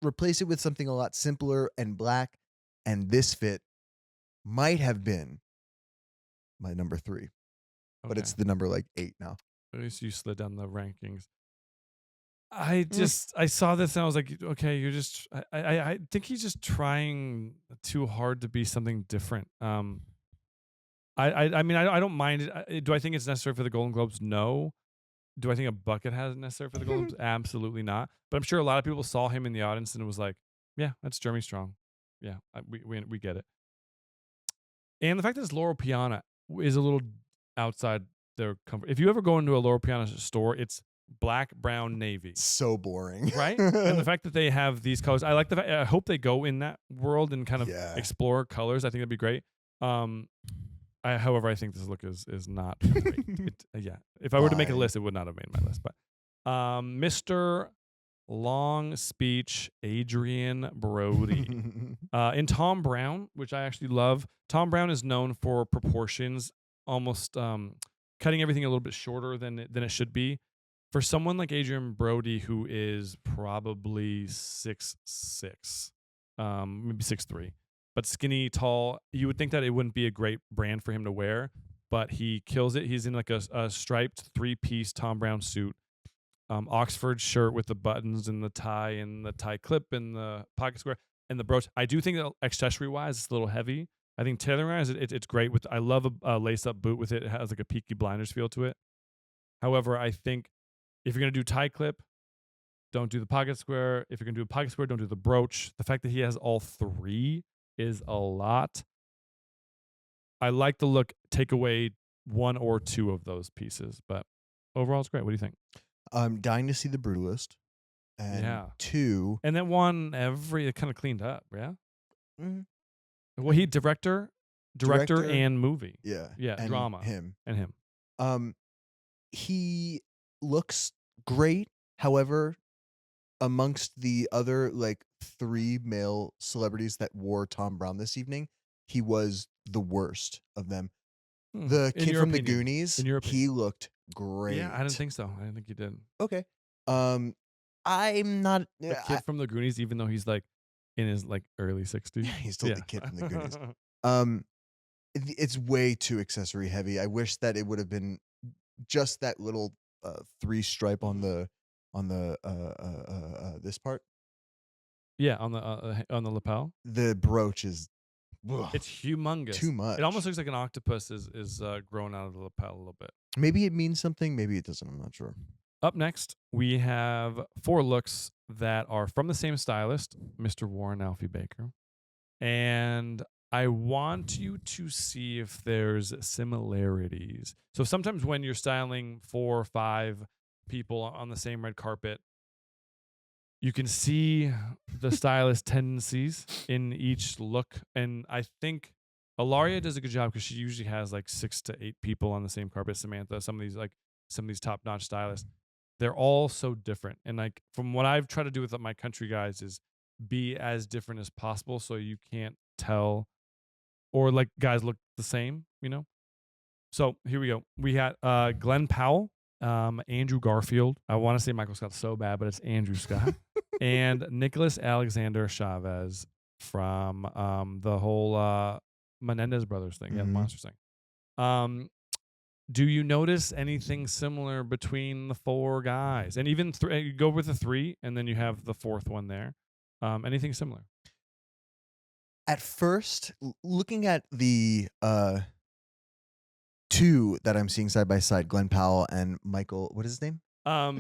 Speaker 2: replace it with something a lot simpler and black, and this fit might have been my number 3, but it's the number like 8 now.
Speaker 1: At least you slid down the rankings. I saw this and I was like, okay, you're just. I think he's just trying too hard to be something different. I mean, I don't mind it. Do I think it's necessary for the Golden Globes? No. Do I think a bucket hat is necessary for the Golden Globes? Absolutely not. But I'm sure a lot of people saw him in the audience and it was like, yeah, that's Jeremy Strong. Yeah, we get it. And the fact that it's Loro Piana is a little outside their comfort. If you ever go into a Loro Piana store, it's black, brown, navy.
Speaker 2: So boring.
Speaker 1: Right? And the fact that they have these colors, I like the fact, I hope they go in that world and kind of explore colors. I think that'd be great. However, I think this look is not great. If I were to make a list, it would not have made my list. But Mr. Long Speech Adrian Brody. In Tom Brown, which I actually love, Tom Brown is known for proportions, almost cutting everything a little bit shorter than it should be. For someone like Adrian Brody, who is probably 6'6", maybe 6'3", but skinny, tall, you would think that it wouldn't be a great brand for him to wear, but he kills it. He's in like a striped 3-piece Tom Brown suit, Oxford shirt with the buttons and the tie clip and the pocket square and the brooch. I do think that accessory-wise, it's a little heavy. I think tailoring-wise, it's great. I love a lace-up boot with it. It has like a Peaky Blinders feel to it. However, I think if you're going to do tie clip, don't do the pocket square. If you're going to do a pocket square, don't do the brooch. The fact that he has all 3 is a lot. I like the look. Take away 1 or 2 of those pieces, but overall, it's great. What do you think?
Speaker 2: I'm dying to see The Brutalist. And 2.
Speaker 1: And then 1, it kind of cleaned up, yeah?
Speaker 2: Mm-hmm.
Speaker 1: Well, he director and movie.
Speaker 2: Yeah.
Speaker 1: Yeah, drama.
Speaker 2: And
Speaker 1: him.
Speaker 2: He looks great. However, amongst the other like 3 male celebrities that wore Tom Brown this evening, he was the worst of them. The kid from the Goonies, he looked great.
Speaker 1: Yeah, I didn't think so. I didn't think he did.
Speaker 2: Okay. I'm not
Speaker 1: the kid from the Goonies, even though he's like in his like early 60s.
Speaker 2: Yeah, he's still the kid from the Goonies. It's way too accessory heavy. I wish that it would have been just that little 3 stripe on the this part.
Speaker 1: Yeah, on the lapel.
Speaker 2: The brooch is
Speaker 1: it's humongous.
Speaker 2: Too much.
Speaker 1: It almost looks like an octopus is growing out of the lapel a little bit.
Speaker 2: Maybe it means something, maybe it doesn't. I'm not sure.
Speaker 1: Up next, we have 4 looks that are from the same stylist, Mr. Warren Alfie Baker. And I want you to see if there's similarities. So sometimes when you're styling 4 or 5 people on the same red carpet, you can see the stylist tendencies in each look. And I think Ilaria does a good job because she usually has like 6 to 8 people on the same carpet. Samantha, some of these top-notch stylists, they're all so different. And like from what I've tried to do with my country guys is be as different as possible so you can't tell, or like guys look the same, you know? So here we go. We got Glenn Powell, Andrew Garfield. I want to say Michael Scott so bad, but it's Andrew Scott. And Nicholas Alexander Chavez from the whole Menendez Brothers thing. Yeah, the Monsters thing. Um, do you notice anything similar between the four guys? And even you go with the three, and then you have the fourth one there. Anything similar?
Speaker 2: At first, looking at the two that I'm seeing side by side, Glenn Powell and Michael, what is his name?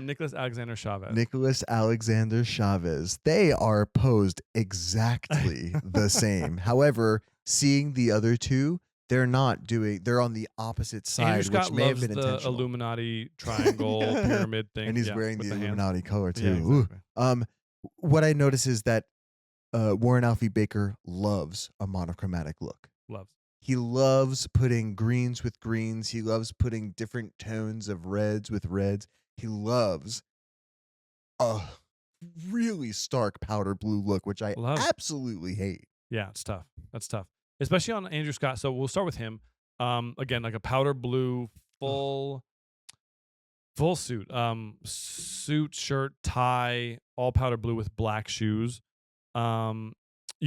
Speaker 1: Nicholas Alexander Chavez.
Speaker 2: Nicholas Alexander Chavez. They are posed exactly the same. However, seeing the other two, they're not doing. They're on the opposite
Speaker 1: Andrew
Speaker 2: side, which
Speaker 1: Scott
Speaker 2: may have
Speaker 1: loves
Speaker 2: been
Speaker 1: the
Speaker 2: intentional.
Speaker 1: Illuminati triangle pyramid thing.
Speaker 2: And he's
Speaker 1: yeah,
Speaker 2: wearing
Speaker 1: with
Speaker 2: the
Speaker 1: hands.
Speaker 2: Illuminati color too.
Speaker 1: Yeah,
Speaker 2: Ooh.
Speaker 1: exactly.
Speaker 2: What I notice is that Warren Alfie Baker loves a monochromatic look.
Speaker 1: Loves.
Speaker 2: He loves putting greens with greens. He loves putting different tones of reds with reds. He loves a really stark powder blue look, which I
Speaker 1: Love.
Speaker 2: absolutely hate.
Speaker 1: Yeah, it's tough. That's tough, especially on Andrew Scott. So we'll start with him. Again, like a powder blue, full suit. Suit, shirt, tie, all powder blue with black shoes. You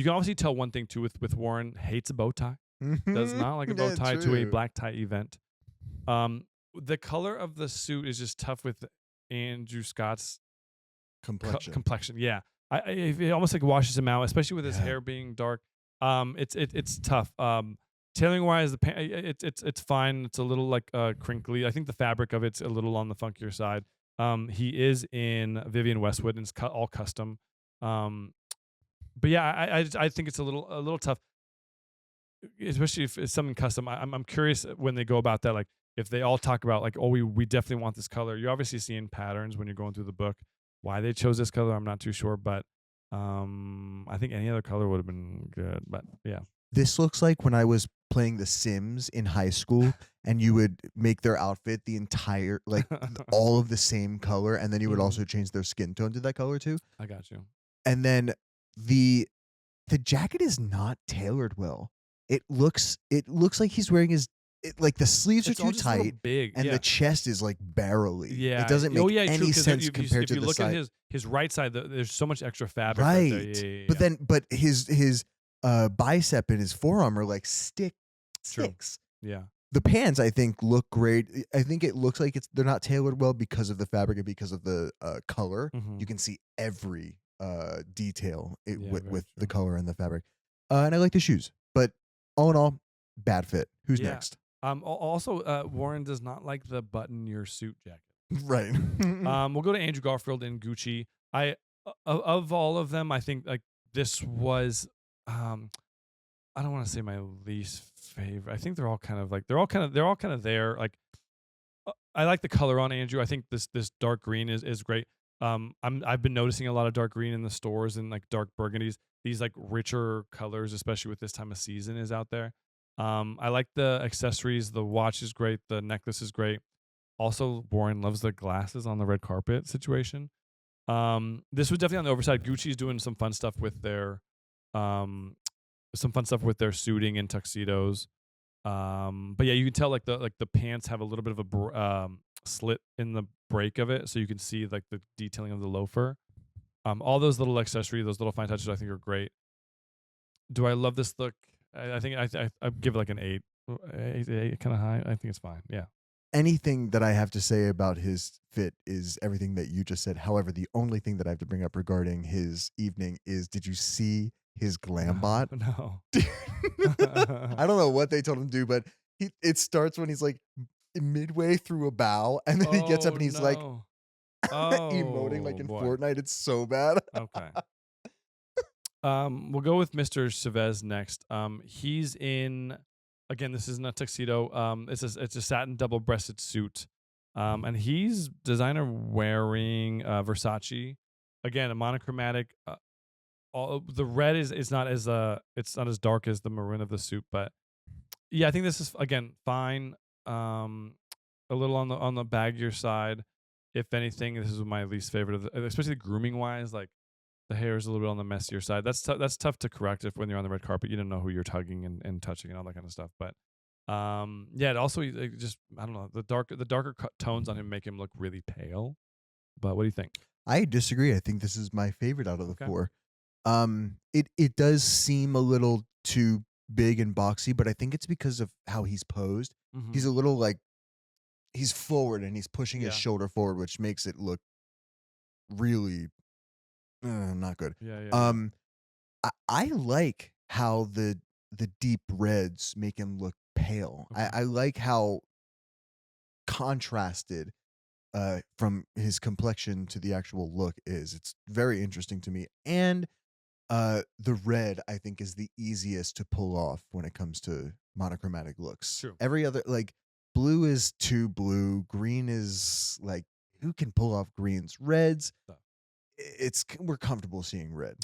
Speaker 1: can obviously tell one thing too with Warren, hates a bow tie. Does not like a bow
Speaker 2: Yeah,
Speaker 1: tie to a
Speaker 2: true.
Speaker 1: black tie event. The color of the suit is just tough with Andrew Scott's complexion. Yeah, it almost like washes him out, especially with his hair being dark. It's tough. Tailoring wise, it's fine. It's a little like crinkly. I think the fabric of it's a little on the funkier side. He is in Vivienne Westwood and it's all custom. But yeah, I think it's a little tough, especially if it's something custom. I'm curious when they go about that, like if they all talk about like, oh, we definitely want this color. You're obviously seeing patterns when you're going through the book. Why they chose this color, I'm not too sure, but I think any other color would have been good. But yeah,
Speaker 2: This looks like when I was playing The Sims in high school, and you would make their outfit the entire, like, all of the same color, and then you would also change their skin tone to that color too.
Speaker 1: I got you.
Speaker 2: And then the jacket is not tailored well. It looks like he's wearing like the sleeves
Speaker 1: It's
Speaker 2: are
Speaker 1: all
Speaker 2: too
Speaker 1: just a little
Speaker 2: tight
Speaker 1: big,
Speaker 2: and
Speaker 1: yeah.
Speaker 2: the chest is like barely.
Speaker 1: Yeah.
Speaker 2: It doesn't make
Speaker 1: Oh, yeah, true.
Speaker 2: any
Speaker 1: 'Cause
Speaker 2: sense
Speaker 1: if
Speaker 2: compared
Speaker 1: if
Speaker 2: to
Speaker 1: you
Speaker 2: the
Speaker 1: look at
Speaker 2: side.
Speaker 1: his right side, there's so much extra fabric right there.
Speaker 2: Right.
Speaker 1: Yeah.
Speaker 2: But then his bicep and his forearm are like
Speaker 1: True.
Speaker 2: sticks.
Speaker 1: Yeah.
Speaker 2: The pants I think look great. I think it looks like they're not tailored well because of the fabric and because of the color.
Speaker 1: Mhm.
Speaker 2: You can see every detail
Speaker 1: Yeah,
Speaker 2: with
Speaker 1: very
Speaker 2: the
Speaker 1: true.
Speaker 2: color and the fabric. And I like the shoes, but all in all, bad fit. Who's
Speaker 1: Yeah.
Speaker 2: next?
Speaker 1: Also, Warren does not like the button your suit jacket.
Speaker 2: Right.
Speaker 1: We'll go to Andrew Garfield and Gucci. Of all of them, I think like this was, I don't want to say my least favorite. I think they're all kind of like they're all kind of there. Like I like the color on Andrew. I think this dark green is great. I've been noticing a lot of dark green in the stores and like dark burgundies. These like richer colors, especially with this time of season, is out there. I like the accessories. The watch is great. The necklace is great. Also, Warren loves the glasses on the red carpet situation. This was definitely on the overside. Gucci's doing um, some fun stuff with their suiting and tuxedos. But yeah, you can tell like the pants have a little bit of a slit in the break of it, so you can see like the detailing of the loafer. All those little accessories, those little fine touches, I think are great. Do I love this look? I think I give it like an 8, 8 kind of high. I think it's fine. Yeah.
Speaker 2: Anything that I have to say about his fit is everything that you just said. However, the only thing that I have to bring up regarding his evening is, did you see his glam bot?
Speaker 1: No.
Speaker 2: I don't know what they told him to do, but it starts when he's like midway through a bow, and then he gets up and he's like emoting like in
Speaker 1: boy.
Speaker 2: Fortnite. It's so bad.
Speaker 1: Okay. We'll go with Mr. Chavez next. He's in, again, this isn't a tuxedo. It's a satin double-breasted suit. And he's designer wearing Versace. Again, a monochromatic. All the red is not as it's not as dark as the maroon of the suit, but yeah, I think this is again fine. A little on the baggier side. If anything, this is my least favorite of especially grooming wise. Like the hair is a little bit on the messier side. That's tough to correct if when you're on the red carpet, you don't know who you're tugging and touching and all that kind of stuff. But yeah, it also just I don't know, the darker tones on him make him look really pale. But what do you think?
Speaker 2: I disagree. I think this is my favorite out of the
Speaker 1: Okay.
Speaker 2: four. It does seem a little too big and boxy, but I think it's because of how he's posed.
Speaker 1: Mm-hmm.
Speaker 2: He's a little like he's forward and he's pushing his
Speaker 1: Yeah.
Speaker 2: shoulder forward, which makes it look really not good.
Speaker 1: Yeah. Yeah. Yeah.
Speaker 2: Um, I like how the deep reds make him look pale.
Speaker 1: Okay.
Speaker 2: I like how contrasted from his complexion to the actual look is. It's very interesting to me. And the red, I think, is the easiest to pull off when it comes to monochromatic looks.
Speaker 1: True.
Speaker 2: Every other, like, blue is too blue. Green is like, who can pull off greens? Reds,
Speaker 1: Tough.
Speaker 2: we're comfortable seeing red.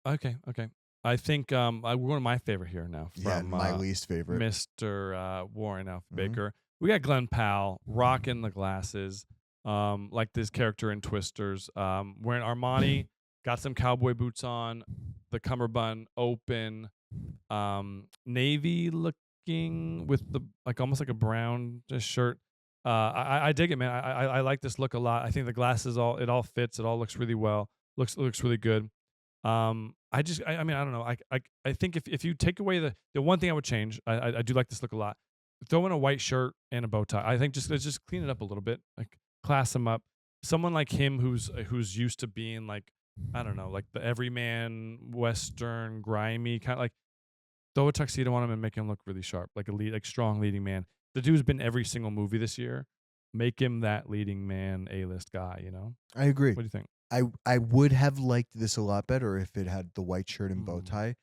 Speaker 1: Okay. Okay. I think one of my favorite here now
Speaker 2: Yeah,
Speaker 1: from
Speaker 2: my least favorite.
Speaker 1: Mr. Warren Alf
Speaker 2: Mhm.
Speaker 1: Baker. We got Glenn Powell rocking the glasses, like this character in Twisters, wearing Armani, got some cowboy boots on, the cummerbund open, navy looking with the like almost like a brown shirt. I dig it, man. I like this look a lot. I think the glasses all fits. It all looks really well. Looks really good. I mean, I don't know. I think if you take away the one thing I would change, I do like this look a lot. Throw in a white shirt and a bow tie. I think let's just clean it up a little bit, like class him up. Someone like him who's used to being like, I don't know, like the everyman Western grimy kind of like, throw a tuxedo on him and make him look really sharp, like like strong leading man. The dude's been every single movie this year. Make him that leading man, A-list guy. You know?
Speaker 2: I agree.
Speaker 1: What do you think?
Speaker 2: I would have liked this a lot better if it had the white shirt and bow
Speaker 1: Mm.
Speaker 2: tie,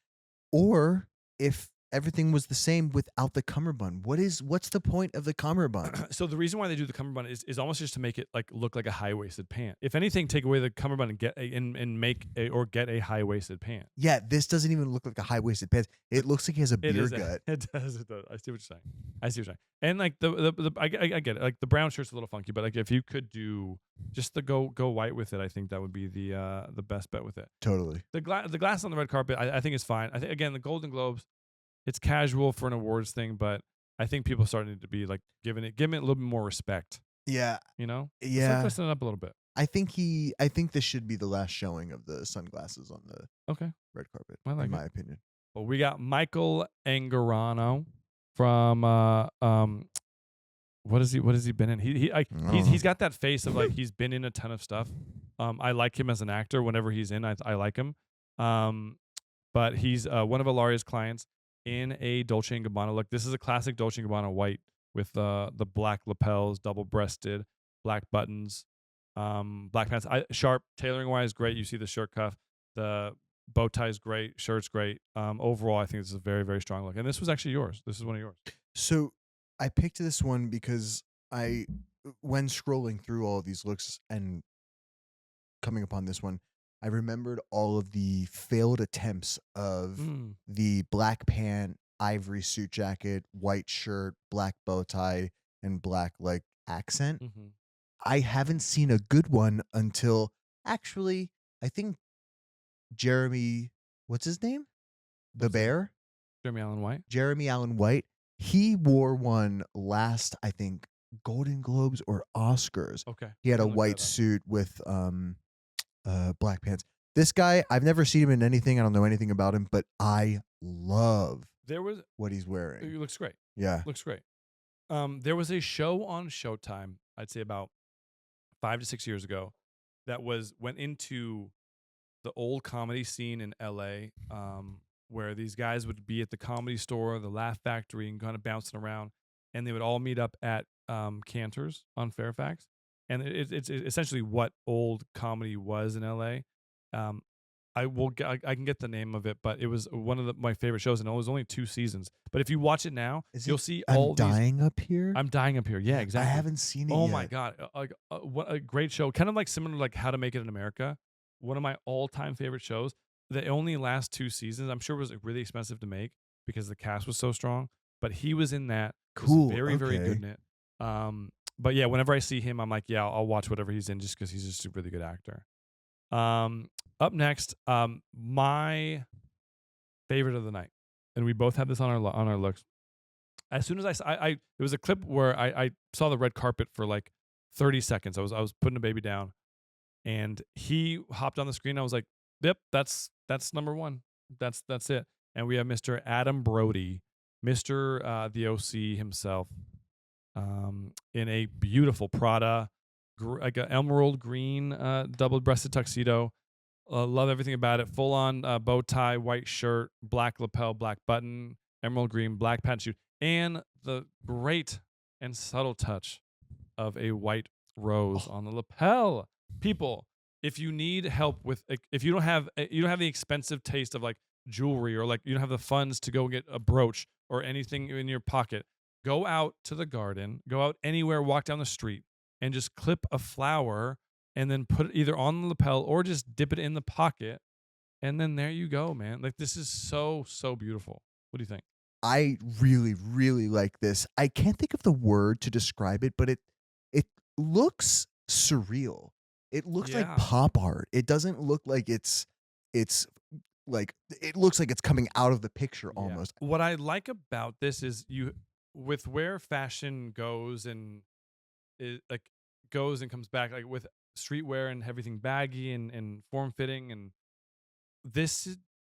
Speaker 2: or if everything was the same without the cummerbund. What's the point of the cummerbund?
Speaker 1: So the reason why they do the cummerbund is almost just to make it like look like a high waisted pant. If anything, take away the cummerbund and get a high waisted pant.
Speaker 2: Yeah, this doesn't even look like a high waisted pants. It looks like he has a beer gut.
Speaker 1: It does. It does. I see what you're saying. I see what you're saying. And like I get it. Like the brown shirt's a little funky, but like if you could do just the go white with it, I think that would be the best bet with it.
Speaker 2: Totally.
Speaker 1: The glass on the red carpet, I think is fine. I think again the Golden Globes, it's casual for an awards thing, but I think people are starting to be like giving it a little bit more respect.
Speaker 2: Yeah.
Speaker 1: You know?
Speaker 2: Yeah.
Speaker 1: Let's listen it up a little bit.
Speaker 2: I think this should be the last showing of the sunglasses on the red carpet, in my opinion.
Speaker 1: Well, we got Michael Angarano from what has he been in? He's got that face of like he's been in a ton of stuff. I like him as an actor. Whenever he's in, I like him. But he's one of Ilaria's clients in a Dolce & Gabbana look. This is a classic Dolce & Gabbana white with the black lapels, double-breasted, black buttons, black pants. Sharp tailoring wise, great. You see the shirt cuff, the bow tie's great, shirt's great. Overall, I think this is a very, very strong look. And this was actually yours. This is one of yours.
Speaker 2: So I picked this one because when scrolling through all of these looks and coming upon this one, I remembered all of the failed attempts of the black pant, ivory suit jacket, white shirt, black bow tie, and black like accent.
Speaker 1: Mm-hmm.
Speaker 2: I haven't seen a good one until actually, I think Jeremy, what's his name? The bear?
Speaker 1: Jeremy Allen White.
Speaker 2: Jeremy Allen White. He wore one last, I think, Golden Globes or Oscars.
Speaker 1: Okay.
Speaker 2: He had a white suit with black pants. This guy, I've never seen him in anything. I don't know anything about him, but I love what he's wearing.
Speaker 1: It looks great.
Speaker 2: Yeah.
Speaker 1: Looks great. There was a show on Showtime, I'd say about 5 to 6 years ago, that went into the old comedy scene in LA, where these guys would be at the Comedy Store, the Laugh Factory, and kind of bouncing around, and they would all meet up at Cantor's on Fairfax, and it's essentially what old comedy was in LA. I can get the name of it, but it was one of my favorite shows, and it was only 2 seasons. But if you watch it now, you'll see all
Speaker 2: I'm dying up here.
Speaker 1: I'm dying up here. Yeah, exactly.
Speaker 2: I haven't seen it yet.
Speaker 1: Oh my god! What a great show! Kind of like similar to like How to Make It in America. One of my all-time favorite shows. The only last 2 seasons. I'm sure it was really expensive to make because the cast was so strong. But he was in that.
Speaker 2: Cool.
Speaker 1: Very very good in it. But yeah, whenever I see him, I'm like, yeah, I'll watch whatever he's in just because he's just a really good actor. Up next, my favorite of the night, and we both have this on our looks. As soon as it was a clip where I saw the red carpet for like 30 seconds. I was putting a baby down, and he hopped on the screen. I was like, "Yep, that's number one. That's it." and we have Mr. Adam Brody, Mr. The OC himself, in a beautiful Prada, like an emerald green double-breasted tuxedo. Love everything about it. Full on bow tie, white shirt, black lapel, black button, emerald green, black patent shoe, and the great and subtle touch of a white rose
Speaker 2: Oh,
Speaker 1: on the lapel. People, if you need help with, if you don't have the expensive taste of like jewelry, or like you don't have the funds to go get a brooch or anything in your pocket, go out to the garden, go out anywhere, walk down the street, and just clip a flower and then put it either on the lapel or just dip it in the pocket. And then there you go, man. Like this is so beautiful. What do you think?
Speaker 2: I really, really like this. I can't think of the word to describe it, but it looks surreal. It looks like
Speaker 1: Yeah.
Speaker 2: pop art. It doesn't look like it's like it looks like it's coming out of the picture
Speaker 1: Yeah.
Speaker 2: almost.
Speaker 1: What I like about this is with where fashion goes and it like goes and comes back, like with streetwear and everything baggy and form fitting, and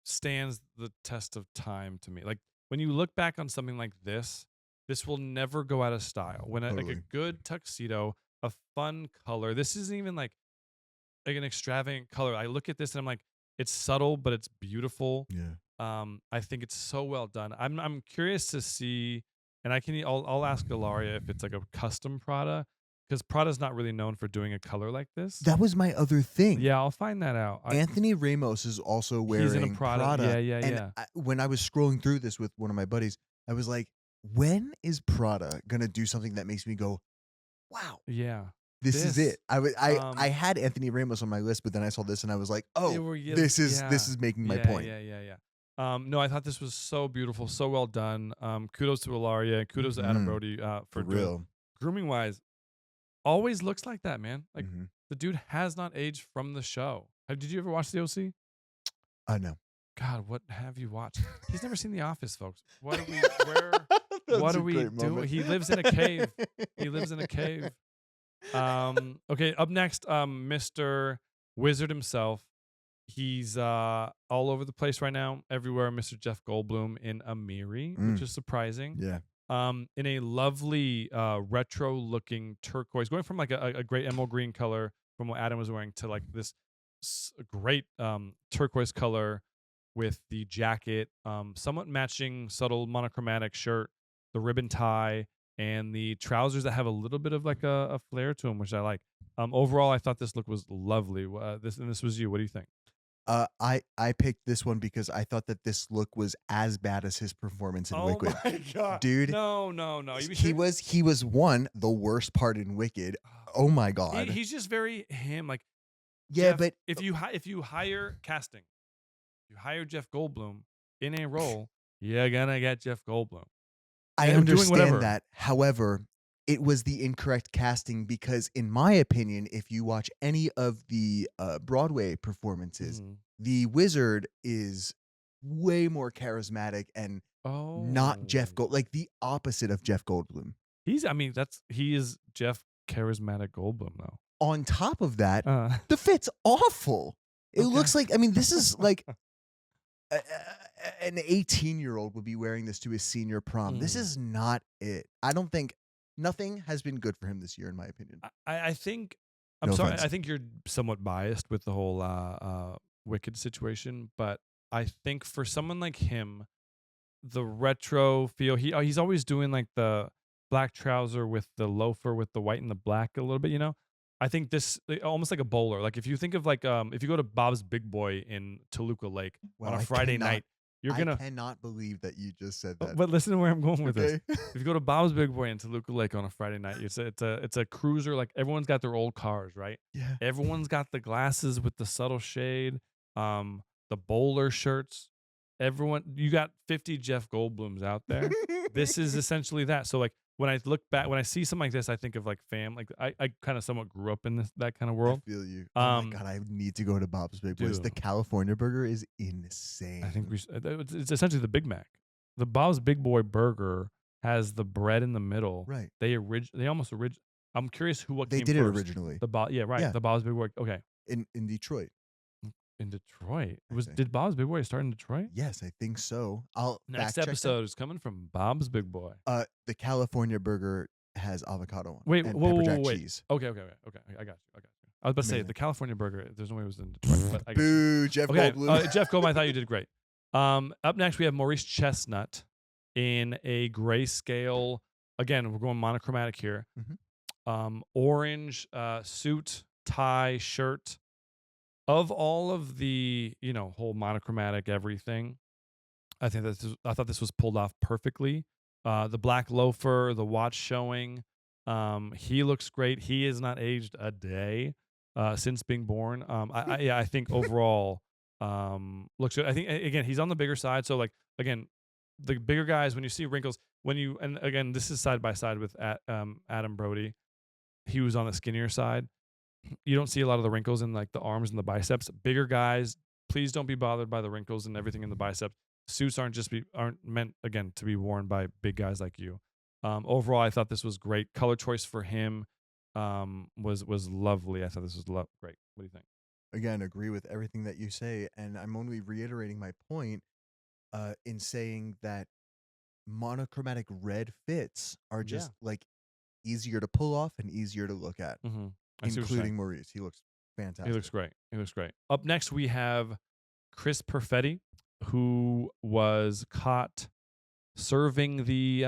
Speaker 1: stands the test of time to me. Like when you look back on something like this will never go out of style. When like a
Speaker 2: Totally.
Speaker 1: good tuxedo, a fun color. This isn't even like an extravagant color. I look at this and I'm like, it's subtle, but it's beautiful.
Speaker 2: Yeah.
Speaker 1: I think it's so well done. I'm curious to see, and I'll ask Ilaria if it's like a custom Prada, because Prada's not really known for doing a color like this.
Speaker 2: That was my other thing.
Speaker 1: Yeah, I'll find that out.
Speaker 2: Anthony Ramos is also
Speaker 1: He's in a
Speaker 2: wearing
Speaker 1: Prada.
Speaker 2: Prada. And
Speaker 1: Yeah.
Speaker 2: when I was scrolling through this with one of my buddies, I was like, when is Prada gonna do something that makes me go, wow,
Speaker 1: Yeah.
Speaker 2: this is
Speaker 1: This,
Speaker 2: it? I
Speaker 1: um,
Speaker 2: had Anthony Ramos on my list, but then I saw this and I was like, oh,
Speaker 1: yeah,
Speaker 2: this is making my point.
Speaker 1: yeah. No, I thought this was so beautiful, so well done. Kudos to Ilaria, kudos to Adam
Speaker 2: Mhm.
Speaker 1: Brody
Speaker 2: For
Speaker 1: for doing
Speaker 2: real.
Speaker 1: grooming wise. Always looks like that, man. Like
Speaker 2: Mhm.
Speaker 1: the dude has not aged from the show. Did you ever watch the OC?
Speaker 2: I know.
Speaker 1: God, what have you watched? He's never seen The Office, folks. What are we? Where? What
Speaker 2: That's
Speaker 1: are
Speaker 2: a
Speaker 1: we
Speaker 2: great
Speaker 1: doing?
Speaker 2: moment.
Speaker 1: He lives in a cave. He lives in a cave. Okay, up next, Mr. Wizard himself. He's all over the place right now, everywhere. Mr. Jeff Goldblum in Amiri, which
Speaker 2: Mm,
Speaker 1: is surprising.
Speaker 2: yeah.
Speaker 1: In a lovely retro looking turquoise, going from like a great emerald green color from what Adam was wearing to like this great turquoise color with the jacket, somewhat matching subtle monochromatic shirt, the ribbon tie, and the trousers that have a little bit of like a flair to them, which I like. Overall, I thought this look was lovely. This was you. What do you think?
Speaker 2: I picked this one because I thought that this look was as bad as his performance in
Speaker 1: Oh
Speaker 2: Wicked.
Speaker 1: my god!
Speaker 2: Dude,
Speaker 1: No. You be
Speaker 2: he
Speaker 1: sure?
Speaker 2: was one the worst part in Wicked. Oh my god.
Speaker 1: He's just very him. Like
Speaker 2: Yeah,
Speaker 1: Jeff,
Speaker 2: but
Speaker 1: if you hire casting, you hire Jeff Goldblum in a role, you're gonna get Jeff Goldblum
Speaker 2: I
Speaker 1: doing whatever.
Speaker 2: understand that. However, it was the incorrect casting because, in my opinion, if you watch any of the Broadway performances,
Speaker 1: Mhm.
Speaker 2: the wizard is way more charismatic and not Jeff
Speaker 1: Oh,
Speaker 2: Gold, like the opposite of Jeff Goldblum.
Speaker 1: he is Jeff charismatic Goldblum though.
Speaker 2: On top of that,
Speaker 1: Uh,
Speaker 2: the fit's awful. It
Speaker 1: okay.
Speaker 2: looks like, I mean, this is like an 18-year-old would be wearing this to his senior prom. This
Speaker 1: Mm.
Speaker 2: is not it. I don't think nothing has been good for him this year, in my opinion.
Speaker 1: I think I'm
Speaker 2: No
Speaker 1: sorry.
Speaker 2: offense.
Speaker 1: I think you're somewhat biased with the whole Wicked situation, but I think for someone like him, the retro feel, he's always doing like the black trouser with the loafer with the white and the black a little bit, you know. I think this almost like a bowler. Like if you think of like if you go to Bob's Big Boy in Toluca Lake on
Speaker 2: Wow,
Speaker 1: a Friday night, you're
Speaker 2: I
Speaker 1: gonna.
Speaker 2: cannot believe that you just said that.
Speaker 1: But listen to where I'm going with this.
Speaker 2: Okay.
Speaker 1: If you go to Bob's Big Boy in Toluca Lake on a Friday night, it's a cruiser. Like everyone's got their old cars, right?
Speaker 2: Yeah.
Speaker 1: Everyone's got the glasses with the subtle shade, the bowler shirts. Everyone, you got 50 Jeff Goldblums out there. This is essentially that. So like when I look back, when I see something like this, I think of like fam. Like I kind of somewhat grew up in that kind of
Speaker 2: I
Speaker 1: world.
Speaker 2: feel you. Oh my
Speaker 1: Um,
Speaker 2: god, I need to go to Bob's Big Boys. The
Speaker 1: dude,
Speaker 2: California burger is insane.
Speaker 1: I think it's essentially the Big Mac. The Bob's Big Boy burger has the bread in the middle.
Speaker 2: Right.
Speaker 1: They almost original. I'm curious what
Speaker 2: They
Speaker 1: came
Speaker 2: did it
Speaker 1: first.
Speaker 2: originally
Speaker 1: Yeah, right.
Speaker 2: Yeah.
Speaker 1: The Bob's Big Boy. Okay.
Speaker 2: in Detroit.
Speaker 1: In Detroit.
Speaker 2: I think.
Speaker 1: Did Bob's Big Boy start in Detroit?
Speaker 2: Yes, I think so. I'll
Speaker 1: Next
Speaker 2: fact check that.
Speaker 1: episode is coming from Bob's Big Boy.
Speaker 2: The California burger has avocado on it
Speaker 1: Wait,
Speaker 2: and
Speaker 1: whoa,
Speaker 2: pepper
Speaker 1: whoa, whoa,
Speaker 2: jack
Speaker 1: wait.
Speaker 2: cheese.
Speaker 1: Okay. I got you. I was about to say
Speaker 2: Amazing.
Speaker 1: the California burger. There's no way it was in Detroit, but I got you.
Speaker 2: Boo, Jeff
Speaker 1: Okay,
Speaker 2: Goldblum.
Speaker 1: Jeff Goldblum. I thought you did great. Up next we have Maurice Chestnut in a grayscale. Again, we're going monochromatic here. Orange suit, tie, shirt. Of all of the whole monochromatic everything, I thought this was pulled off perfectly. The black loafer, the watch showing. He looks great. He is not aged a day since being born. I think overall looks good. I think again he's on the bigger side. So like again, the bigger guys when you see wrinkles and again this is side by side with Adam Brody. He was on the skinnier side. You don't see a lot of the wrinkles in like the arms and the biceps. Bigger guys, please don't be bothered by the wrinkles and everything in the biceps. Suits aren't meant again to be worn by big guys like you. Overall, I thought this was great. Color choice for him was lovely. I thought this was great. What do you think?
Speaker 2: Again, agree with everything that you say, and I'm only reiterating my point in saying that monochromatic red fits are just like easier to pull off and easier to look at. Including Maurice. He looks fantastic.
Speaker 1: He looks great. Up next, we have Chris Perfetti, who was caught serving the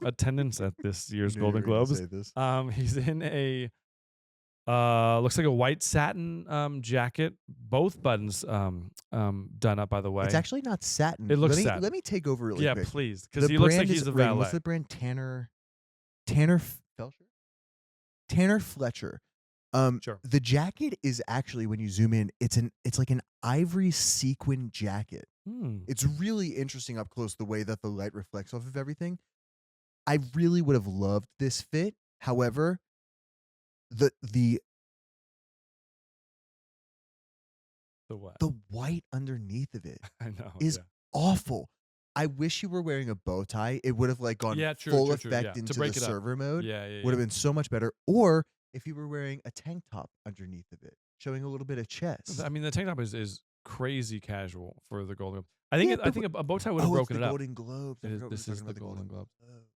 Speaker 1: attendance at this year's Golden Globes. He's in a looks like a white satin jacket, both buttons done up. By the way,
Speaker 2: it's actually not satin.
Speaker 1: It looks satin.
Speaker 2: Let me take over really quick.
Speaker 1: Yeah, please, because he looks like he's a valet.
Speaker 2: What's the brand? Tanner Felcher? Tanner Fletcher.
Speaker 1: Sure.
Speaker 2: The jacket is actually, when you zoom in, it's like an ivory sequin jacket. It's really interesting up close the way that the light reflects off of everything. I really would have loved this fit. However, the
Speaker 1: what?
Speaker 2: The white underneath of it
Speaker 1: I know
Speaker 2: is awful. I wish you were wearing a bow tie. It would have like gone full effect into the server mode. Would have been so much better. Or if you were wearing a tank top underneath of it, showing a little bit of chest.
Speaker 1: I mean, the tank top is crazy casual for the Golden Globes. I think a bow tie would have broken it up.
Speaker 2: Golden Globes.
Speaker 1: This is the Golden Globes.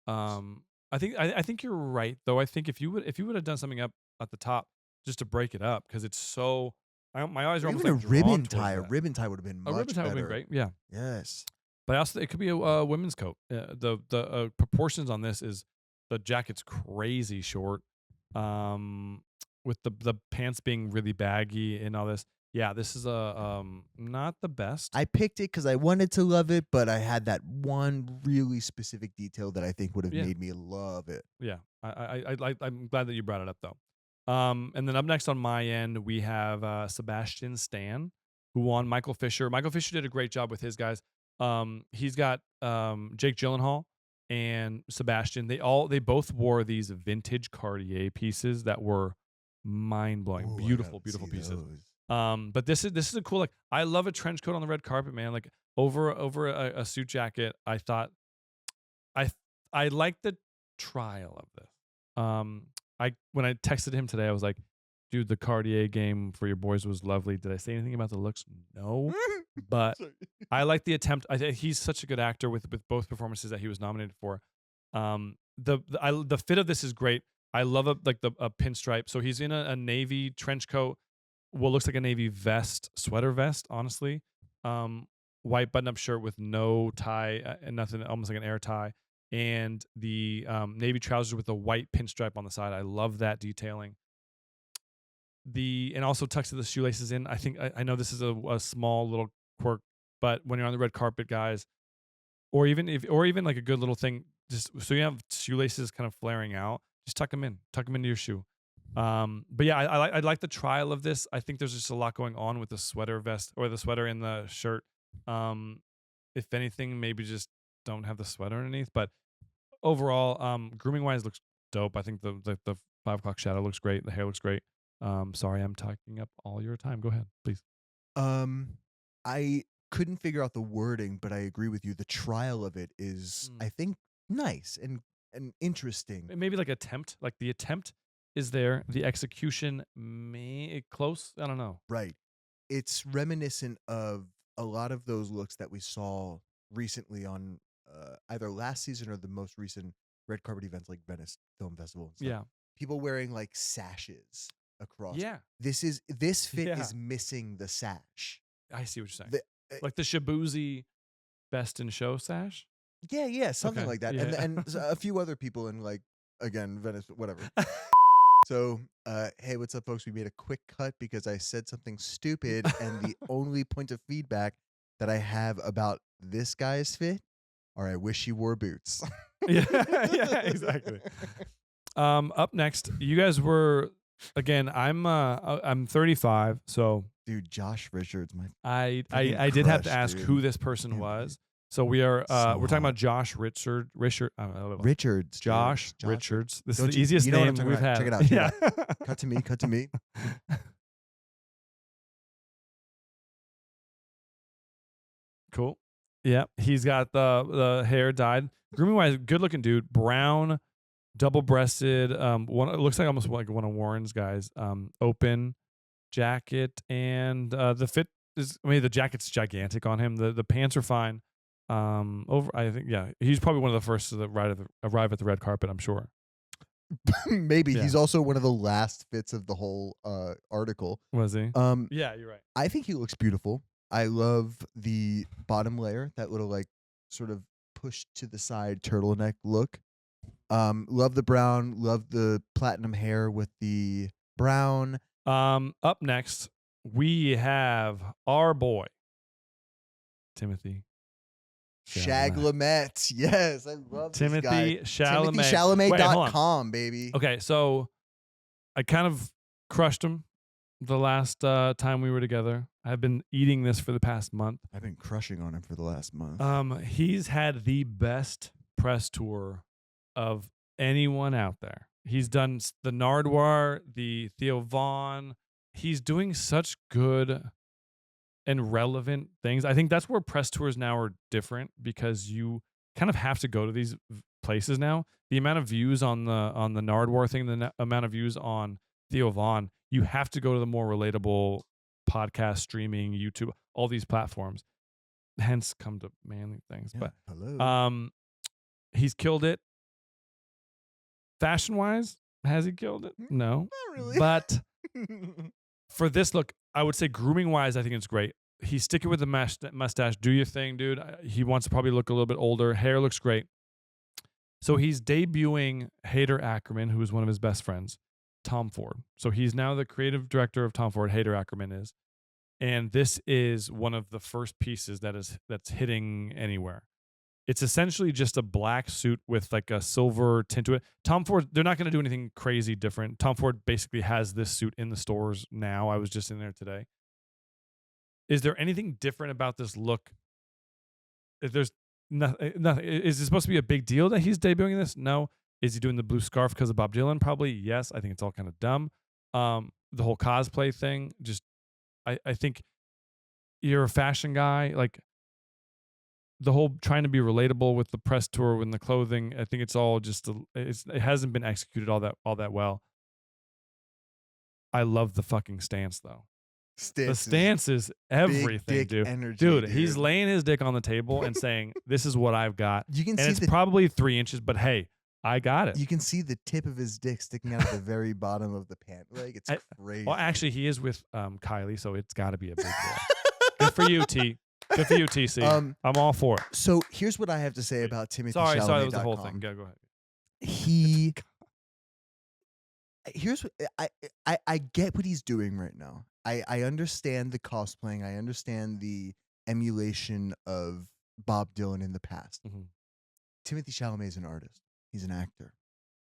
Speaker 1: I think you're right though. I think if you would have done something up at the top just to break it up because it's so. My eyes are almost
Speaker 2: even
Speaker 1: like
Speaker 2: a ribbon
Speaker 1: drawn
Speaker 2: tie. A
Speaker 1: towards that.
Speaker 2: ribbon tie would have been much
Speaker 1: A ribbon tie would
Speaker 2: better.
Speaker 1: have been great. Yeah.
Speaker 2: Yes.
Speaker 1: But also, it could be a women's coat. The proportions on this is the jacket's crazy short, with the pants being really baggy and all this. Yeah, this is not the best.
Speaker 2: I picked it because I wanted to love it, but I had that one really specific detail that I think would have made me love it.
Speaker 1: Yeah, I'm glad that you brought it up though. And then up next on my end, we have Sebastian Stan, who won Michael Fisher. Michael Fisher did a great job with his guys. He's got Jake Gyllenhaal and Sebastian. They both wore these vintage Cartier pieces that were mind blowing, beautiful pieces. But this is a cool, like, I love a trench coat on the red carpet, man. Like over a suit jacket. I thought I liked the trial of this. When I texted him today, I was like, dude, the Cartier game for your boys was lovely. Did I say anything about the looks? No. But I like the attempt. I think he's such a good actor with both performances that he was nominated for. The fit of this is great. I love a pinstripe. So he's in a navy trench coat, what looks like a navy sweater vest, honestly. White button-up shirt with no tie and nothing, almost like an air tie. And the navy trousers with a white pinstripe on the side. I love that detailing. And also tucks the shoelaces in. I know this is a small little quirk, but when you're on the red carpet, guys, or even like a good little thing, just so you have shoelaces kind of flaring out, just tuck them into your shoe. But yeah, I like the trial of this. I think there's just a lot going on with the sweater vest or the sweater and the shirt. If anything, maybe just don't have the sweater underneath. But overall, grooming wise, looks dope. I think the 5 o'clock shadow looks great. The hair looks great. Sorry, I'm taking up all your time. Go ahead, please.
Speaker 2: I couldn't figure out the wording, but I agree with you. The trial of it is, I think, nice and interesting.
Speaker 1: Maybe like attempt. Like the attempt is there. The execution close. I don't know.
Speaker 2: Right. it's reminiscent of a lot of those looks that we saw recently on either last season or the most recent red carpet events like Venice Film Festival and stuff.
Speaker 1: Yeah.
Speaker 2: People wearing like sashes across.
Speaker 1: Yeah.
Speaker 2: This fit is missing the sash.
Speaker 1: I see what you're saying. Like the Shabuzi Best in Show sash?
Speaker 2: Yeah, something like that.
Speaker 1: Yeah.
Speaker 2: And a few other people in like, again, Venice, whatever. So, hey, what's up, folks? We made a quick cut because I said something stupid, and the only point of feedback that I have about this guy's fit are I wish he wore boots.
Speaker 1: yeah, exactly. Up next, you guys were again. I'm 35, so
Speaker 2: dude, Josh Richards,
Speaker 1: I did have to ask who this person was. So we are we're talking about Josh Richards. Josh Richards. This is the easiest name we've had.
Speaker 2: Check it out. Check it out. Cut to me.
Speaker 1: Cool. Yeah, he's got the hair dyed. Grooming wise, good looking dude. Brown, double breasted. One it looks like almost like one of Warren's guys. Open jacket, and the fit is. I mean, the jacket's gigantic on him. The pants are fine. I think he's probably one of the first to arrive at the red carpet. I'm sure.
Speaker 2: Maybe he's also one of the last fits of the whole article.
Speaker 1: Was he? Yeah, you're right.
Speaker 2: I think he looks beautiful. I love the bottom layer, that little like sort of pushed to the side turtleneck look. Love the brown. Love the platinum hair with the brown.
Speaker 1: Up next, we have our boy Timothy
Speaker 2: Chalamet. Yes, I love
Speaker 1: Timothy
Speaker 2: this guy.
Speaker 1: Chalamet.
Speaker 2: TimothyChalamet.com, baby.
Speaker 1: Okay, so I kind of crushed him the last time we were together. I've been eating this for the past month.
Speaker 2: I've been crushing on him for the last month.
Speaker 1: He's had the best press tour of anyone out there. He's done the Nardwuar, the Theo Vaughn. He's doing such good and relevant things. I think that's where press tours now are different, because you kind of have to go to these places now. The amount of views on the Nardwuar thing, the amount of views on Theo Vaughn, you have to go to the more relatable podcast, streaming, YouTube, all these platforms. Hence come to manly things.
Speaker 2: Yeah,
Speaker 1: but
Speaker 2: hello.
Speaker 1: He's killed it. Fashion wise, has he killed it? No.
Speaker 2: Not really.
Speaker 1: But for this look, I would say grooming wise, I think it's great. He's sticking with the mustache. Do your thing, dude. He wants to probably look a little bit older. Hair looks great. So he's debuting Hader Ackerman, who is one of his best friends, Tom Ford. So he's now the creative director of Tom Ford. Hader Ackerman is. And this is one of the first pieces that's hitting anywhere. It's essentially just a black suit with like a silver tint to it. Tom Ford, they're not going to do anything crazy different. Tom Ford basically has this suit in the stores now. I was just in there today. Is there anything different about this look? If there's nothing, is it supposed to be a big deal that he's debuting this? No. Is he doing the blue scarf because of Bob Dylan? Probably yes. I think it's all kind of dumb. The whole cosplay thing, just I think you're a fashion guy, like the whole trying to be relatable with the press tour and the clothing. I think it's all just it hasn't been executed all that well. I love the fucking stance though. The stance is everything, dude.
Speaker 2: Energy,
Speaker 1: dude. He's laying his dick on the table and saying, "This is what I've got."
Speaker 2: You can
Speaker 1: and
Speaker 2: see
Speaker 1: it's probably 3 inches, but hey, I got it.
Speaker 2: You can see the tip of his dick sticking out at the very bottom of the pant. Like it's crazy.
Speaker 1: Well, actually, he is with Kylie, so it's got to be a big deal. Good for you, T. Good for you, TC. I'm all for it.
Speaker 2: So here's what I have to say about Timothy.
Speaker 1: Sorry, that was the whole thing. Go ahead.
Speaker 2: Here's what I get what he's doing right now. I understand the cosplaying. I understand the emulation of Bob Dylan in the past.
Speaker 1: Mm-hmm.
Speaker 2: Timothy Chalamet is an artist. He's an actor.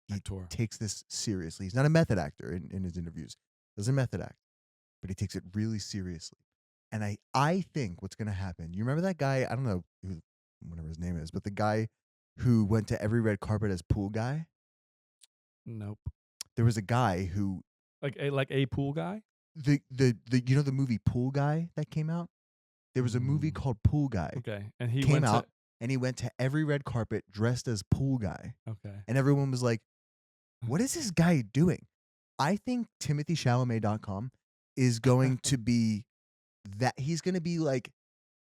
Speaker 2: He
Speaker 1: Actor.
Speaker 2: takes this seriously. He's not a method actor in his interviews. Doesn't method act, but he takes it really seriously. And I think what's going to happen, you remember that guy, I don't know whatever his name is, but the guy who went to every red carpet as pool guy?
Speaker 1: Nope.
Speaker 2: There was a guy who...
Speaker 1: Like a pool guy?
Speaker 2: The you know the movie Pool Guy that came out? There was a movie called Pool Guy.
Speaker 1: Okay. And he
Speaker 2: came out and he went to every red carpet dressed as Pool Guy.
Speaker 1: Okay.
Speaker 2: And everyone was like, what is this guy doing? I think TimothyChalamet.com is going to be that he's gonna be like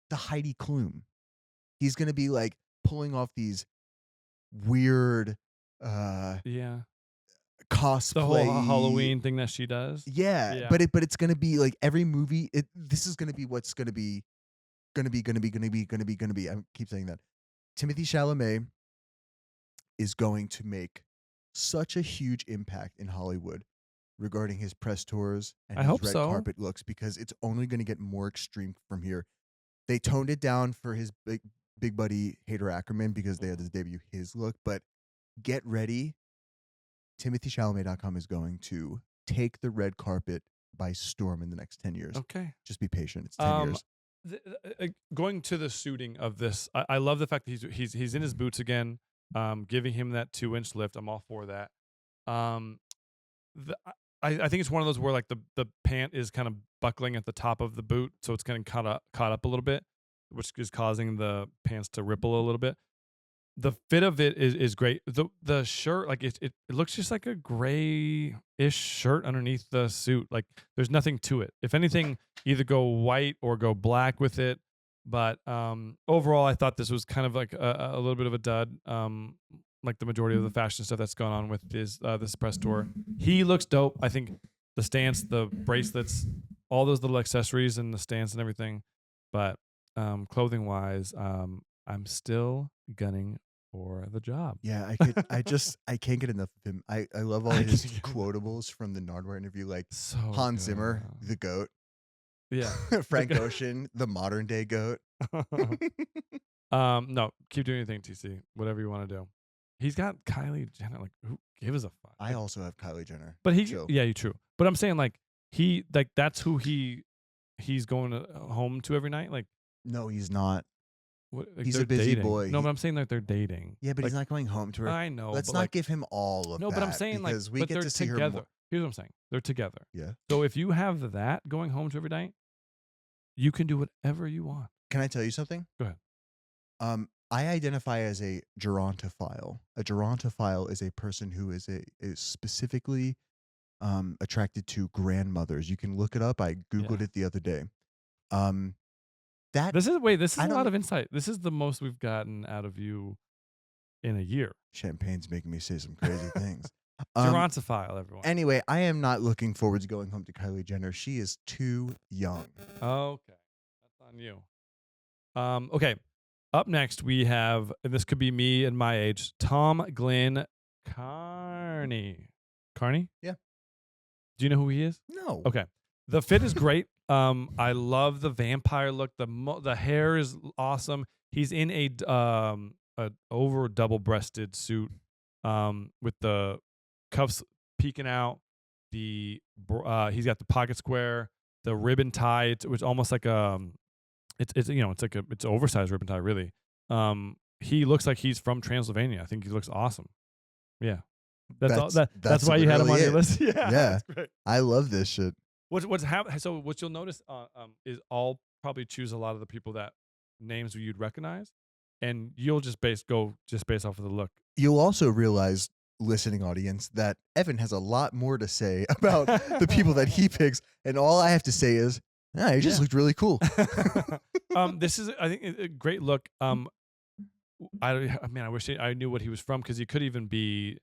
Speaker 2: the Heidi Klum. He's gonna be like pulling off these weird uh
Speaker 1: Yeah. The whole
Speaker 2: cosplay.
Speaker 1: Halloween thing that she does.
Speaker 2: Yeah,
Speaker 1: Yeah.
Speaker 2: but it's gonna be like every movie. This is gonna be what's gonna be. I keep saying that. Timothy Chalamet is going to make such a huge impact in Hollywood regarding his press tours and
Speaker 1: I
Speaker 2: his
Speaker 1: hope
Speaker 2: red
Speaker 1: so.
Speaker 2: carpet looks because it's only going to get more extreme from here. They toned it down for his big buddy Hader Ackerman because they had to
Speaker 1: Mhm.
Speaker 2: debut his look, but get ready. TimothyChalamet.com is going to take the red carpet by storm in the next 10 years.
Speaker 1: Okay.
Speaker 2: Just be patient. It's 10
Speaker 1: Um,
Speaker 2: years.
Speaker 1: Going to the suiting of this, I love the fact that he's in his boots again, giving him that 2-inch lift. I'm all for that. Um, the, I think it's one of those where like the pant is kind of buckling at the top of the boot, so it's kind of caught up a little bit, which is causing the pants to ripple a little bit. The fit of it is great. The shirt, like it looks just like a gray-ish shirt underneath the suit. Like there's nothing to it. If anything, either go white or go black with it. But overall, I thought this was kind of like a little bit of a dud. Like the majority of the fashion stuff that's gone on with this press tour. He looks dope. I think the stance, the bracelets, all those little accessories and the stance and everything. But clothing wise, I'm still gunning for the job.
Speaker 2: Yeah, I can't get enough of him. I love all
Speaker 1: I
Speaker 2: his
Speaker 1: can get
Speaker 2: quotables from the Nardwuar interview, like
Speaker 1: so
Speaker 2: Hans Zimmer,
Speaker 1: good.
Speaker 2: the goat,
Speaker 1: Yeah.
Speaker 2: Frank Ocean, the modern day goat.
Speaker 1: No, keep doing your thing, TC. Whatever you want to do. He's got Kylie Jenner. Like, who gives a fuck?
Speaker 2: I
Speaker 1: Like,
Speaker 2: also have Kylie Jenner.
Speaker 1: but
Speaker 2: Chill.
Speaker 1: yeah, you true. But I'm saying like that's who he's going home to every night. Like,
Speaker 2: No, he's not.
Speaker 1: what? Like
Speaker 2: He's
Speaker 1: they're
Speaker 2: a busy
Speaker 1: dating.
Speaker 2: boy.
Speaker 1: No, but I'm saying like they're dating.
Speaker 2: Yeah, but
Speaker 1: Like,
Speaker 2: he's not going home to her.
Speaker 1: I know,
Speaker 2: Let's
Speaker 1: but
Speaker 2: not
Speaker 1: like,
Speaker 2: give him all of
Speaker 1: no,
Speaker 2: that
Speaker 1: but I'm saying like,
Speaker 2: because we
Speaker 1: but
Speaker 2: get
Speaker 1: they're
Speaker 2: to see her
Speaker 1: together.
Speaker 2: more.
Speaker 1: Here's what I'm saying. They're together.
Speaker 2: Yeah.
Speaker 1: So if you have that going home to every night, you can do whatever you want.
Speaker 2: Can I tell you something?
Speaker 1: Go ahead.
Speaker 2: I identify as a gerontophile. A gerontophile is a person who is specifically attracted to grandmothers. You can look it up. I googled
Speaker 1: Yeah.
Speaker 2: it the other day. Um, that
Speaker 1: This is
Speaker 2: I
Speaker 1: a
Speaker 2: don't
Speaker 1: lot
Speaker 2: know.
Speaker 1: of insight. This is the most we've gotten out of you in a year.
Speaker 2: Champagne's making me say some crazy things.
Speaker 1: Gerontophile, everyone.
Speaker 2: Anyway, I am not looking forward to going home to Kylie Jenner. She is too young.
Speaker 1: Okay. That's on you. Okay. Up next, we have, and this could be me and my age, Tom Glenn Carney. Carney?
Speaker 2: Yeah.
Speaker 1: Do you know who he is?
Speaker 2: No.
Speaker 1: Okay. The fit is great. I love the vampire look. The hair is awesome. He's in a over double breasted suit, with the cuffs peeking out. He's got the pocket square, the ribbon tie, which almost like it's like it's oversized ribbon tie really. He looks like he's from Transylvania. I think he looks awesome. Yeah. That's why you had him
Speaker 2: literally
Speaker 1: on your
Speaker 2: it.
Speaker 1: list. Yeah.
Speaker 2: Yeah.
Speaker 1: That's great.
Speaker 2: I love this shit.
Speaker 1: So what you'll notice is I'll probably choose a lot of the people that names you'd recognize, and you'll just base off of the look.
Speaker 2: You'll also realize, listening audience, that Evan has a lot more to say about the people that he picks, and all I have to say is, he just looked really cool.
Speaker 1: This is, I think, a great look. I wish I knew what he was from, because he could even be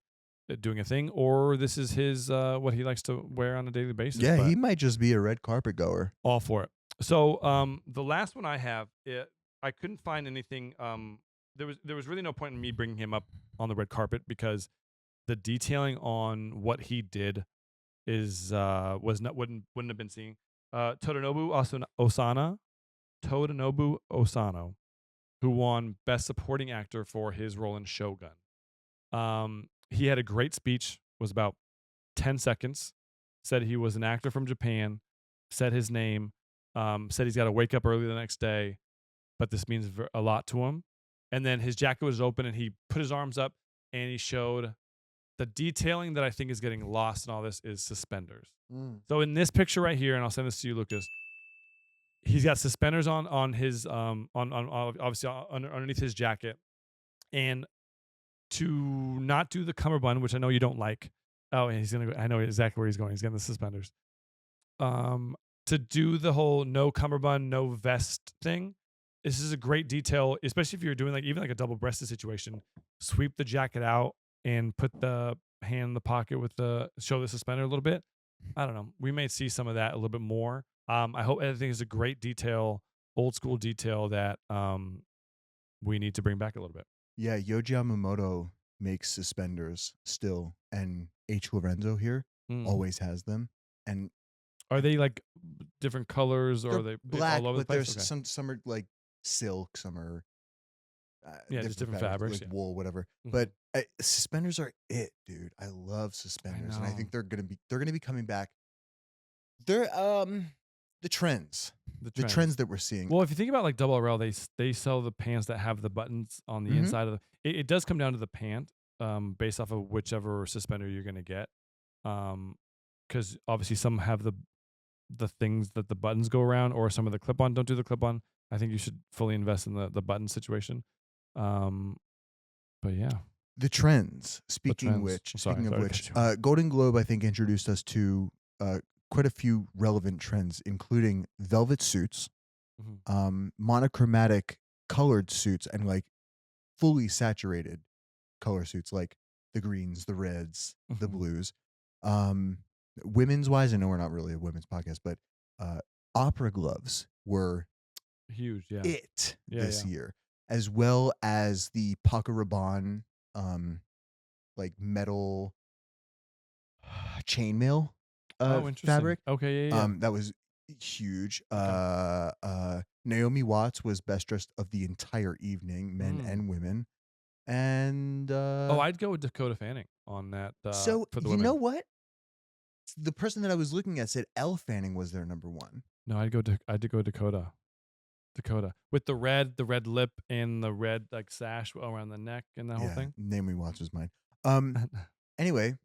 Speaker 1: doing a thing, or this is his what he likes to wear on a daily basis.
Speaker 2: Yeah, he might just be a red carpet goer.
Speaker 1: All for it. So the last one I have, I couldn't find anything. There was really no point in me bringing him up on the red carpet, because the detailing on what he did wouldn't have been seen. Todanobu Osano, who won Best Supporting Actor for his role in Shogun. He had a great speech, was about 10 seconds, said he was an actor from Japan, said his name, said he's got to wake up early the next day, but this means a lot to him. And then his jacket was open and he put his arms up and he showed the detailing that I think is getting lost in all this is suspenders. So in this picture right here, and I'll send this to you, Lucas, he's got suspenders on his on obviously underneath his jacket, and to not do the cummerbund, which I know you don't like. Oh, and he's gonna go. I know exactly where he's going. He's getting the suspenders. to do the whole no cummerbund, no vest thing, this is a great detail, especially if you're doing like even like a double-breasted situation. Sweep the jacket out and put the hand in the pocket with the show the suspender a little bit. I don't know. We may see some of that a little bit more. I think it's a great detail, old school detail that we need to bring back a little bit.
Speaker 2: Yeah, Yoji Yamamoto makes suspenders still, and H. Lorenzo here always has them. And
Speaker 1: are they like different colors, or are they
Speaker 2: black?
Speaker 1: all over
Speaker 2: But
Speaker 1: the place?
Speaker 2: there's some are like silk, some are
Speaker 1: just different fabrics,
Speaker 2: like wool, whatever. But suspenders are it, dude. I love suspenders, and I think they're gonna be coming back. They're the trends that we're seeing.
Speaker 1: Well, if you think about like Double RL, they sell the pants that have the buttons on the inside of the. It does come down to the pant, based off of whichever suspender you're gonna get, because obviously some have the things that the buttons go around, or some of the clip-on don't do the clip-on. I think you should fully invest in the button situation. But yeah,
Speaker 2: the trends. Speaking of which, Golden Globe I think introduced us to quite a few relevant trends, including velvet suits, monochromatic colored suits, and like fully saturated color suits, like the greens, the reds, the blues. Women's wise, I know we're not really a women's podcast, but opera gloves were
Speaker 1: huge. Yeah,
Speaker 2: this year, as well as the Paco Rabanne like metal chainmail fabric.
Speaker 1: Okay, yeah.
Speaker 2: That was huge. Naomi Watts was best dressed of the entire evening, men and women. And
Speaker 1: I'd go with Dakota Fanning on that.
Speaker 2: So
Speaker 1: for the
Speaker 2: you
Speaker 1: women.
Speaker 2: know what? The person that I was looking at said Elle Fanning was their number one.
Speaker 1: No, I'd go Dakota. Dakota with the red lip and the red like sash around the neck and that whole thing.
Speaker 2: Naomi Watts was mine. Anyway,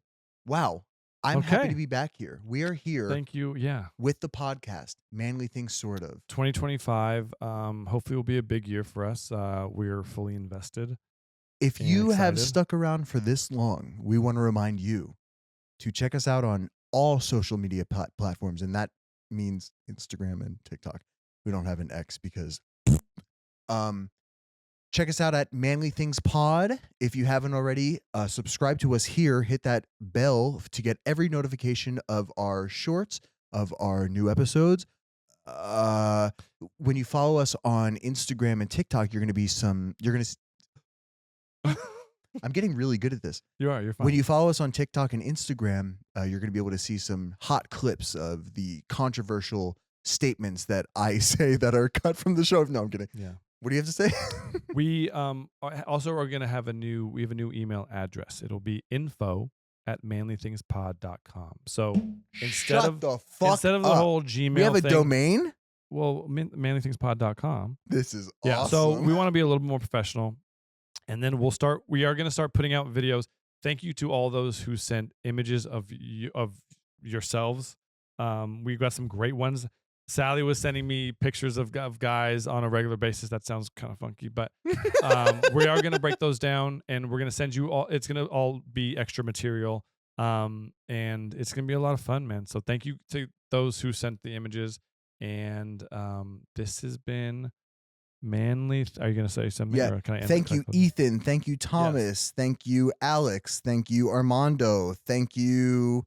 Speaker 2: wow. I'm happy to be back here. We are here.
Speaker 1: Thank you. Yeah.
Speaker 2: With the podcast, Manly Things Sort of.
Speaker 1: 2025. Hopefully will be a big year for us. We're fully invested.
Speaker 2: If you have stuck around for this long, we want to remind you to check us out on all social media platforms, and that means Instagram and TikTok. We don't have an X because check us out at Manly Things Pod. If you haven't already, subscribe to us here. Hit that bell to get every notification of our shorts, of our new episodes. When you follow us on Instagram and TikTok, you're going to I'm getting really good at this.
Speaker 1: You are. You're fine.
Speaker 2: When you follow us on TikTok and Instagram, you're going to be able to see some hot clips of the controversial statements that I say that are cut from the show. No, I'm kidding.
Speaker 1: Yeah.
Speaker 2: What do you have to say?
Speaker 1: We also are going to have a new email address. It'll be info@manlythingspod.com. So instead of the whole Gmail
Speaker 2: we have a
Speaker 1: thing,
Speaker 2: domain.
Speaker 1: Well, manlythingspod.com.
Speaker 2: This is
Speaker 1: yeah.
Speaker 2: awesome.
Speaker 1: So we want to be a little more professional, and then we are going to start putting out videos. Thank you to all those who sent images of yourselves. We got some great ones. Sally was sending me pictures of guys on a regular basis. That sounds kind of funky, but we are going to break those down, and we're going to send you all. It's going to all be extra material, and it's going to be a lot of fun, man. So thank you to those who sent the images, and this has been Manly. Are you going to say something?
Speaker 2: Yeah.
Speaker 1: Or can I end
Speaker 2: Thank you, Ethan. Thank you, Thomas. Yes. Thank you, Alex. Thank you, Armando. Thank you,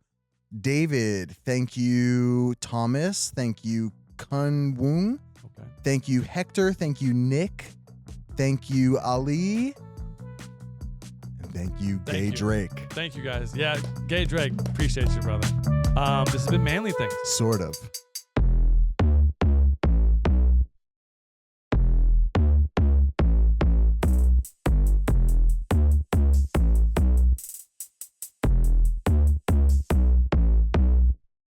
Speaker 2: David. Thank you, Thomas. Thank you, Kun Woong.
Speaker 1: Okay.
Speaker 2: Thank you, Hector. Thank you, Nick. Thank you, Ali. And thank you, Gay Drake.
Speaker 1: Thank you, guys. Yeah, Gay Drake. Appreciate you, brother. This has been Manly Things.
Speaker 2: Sort of.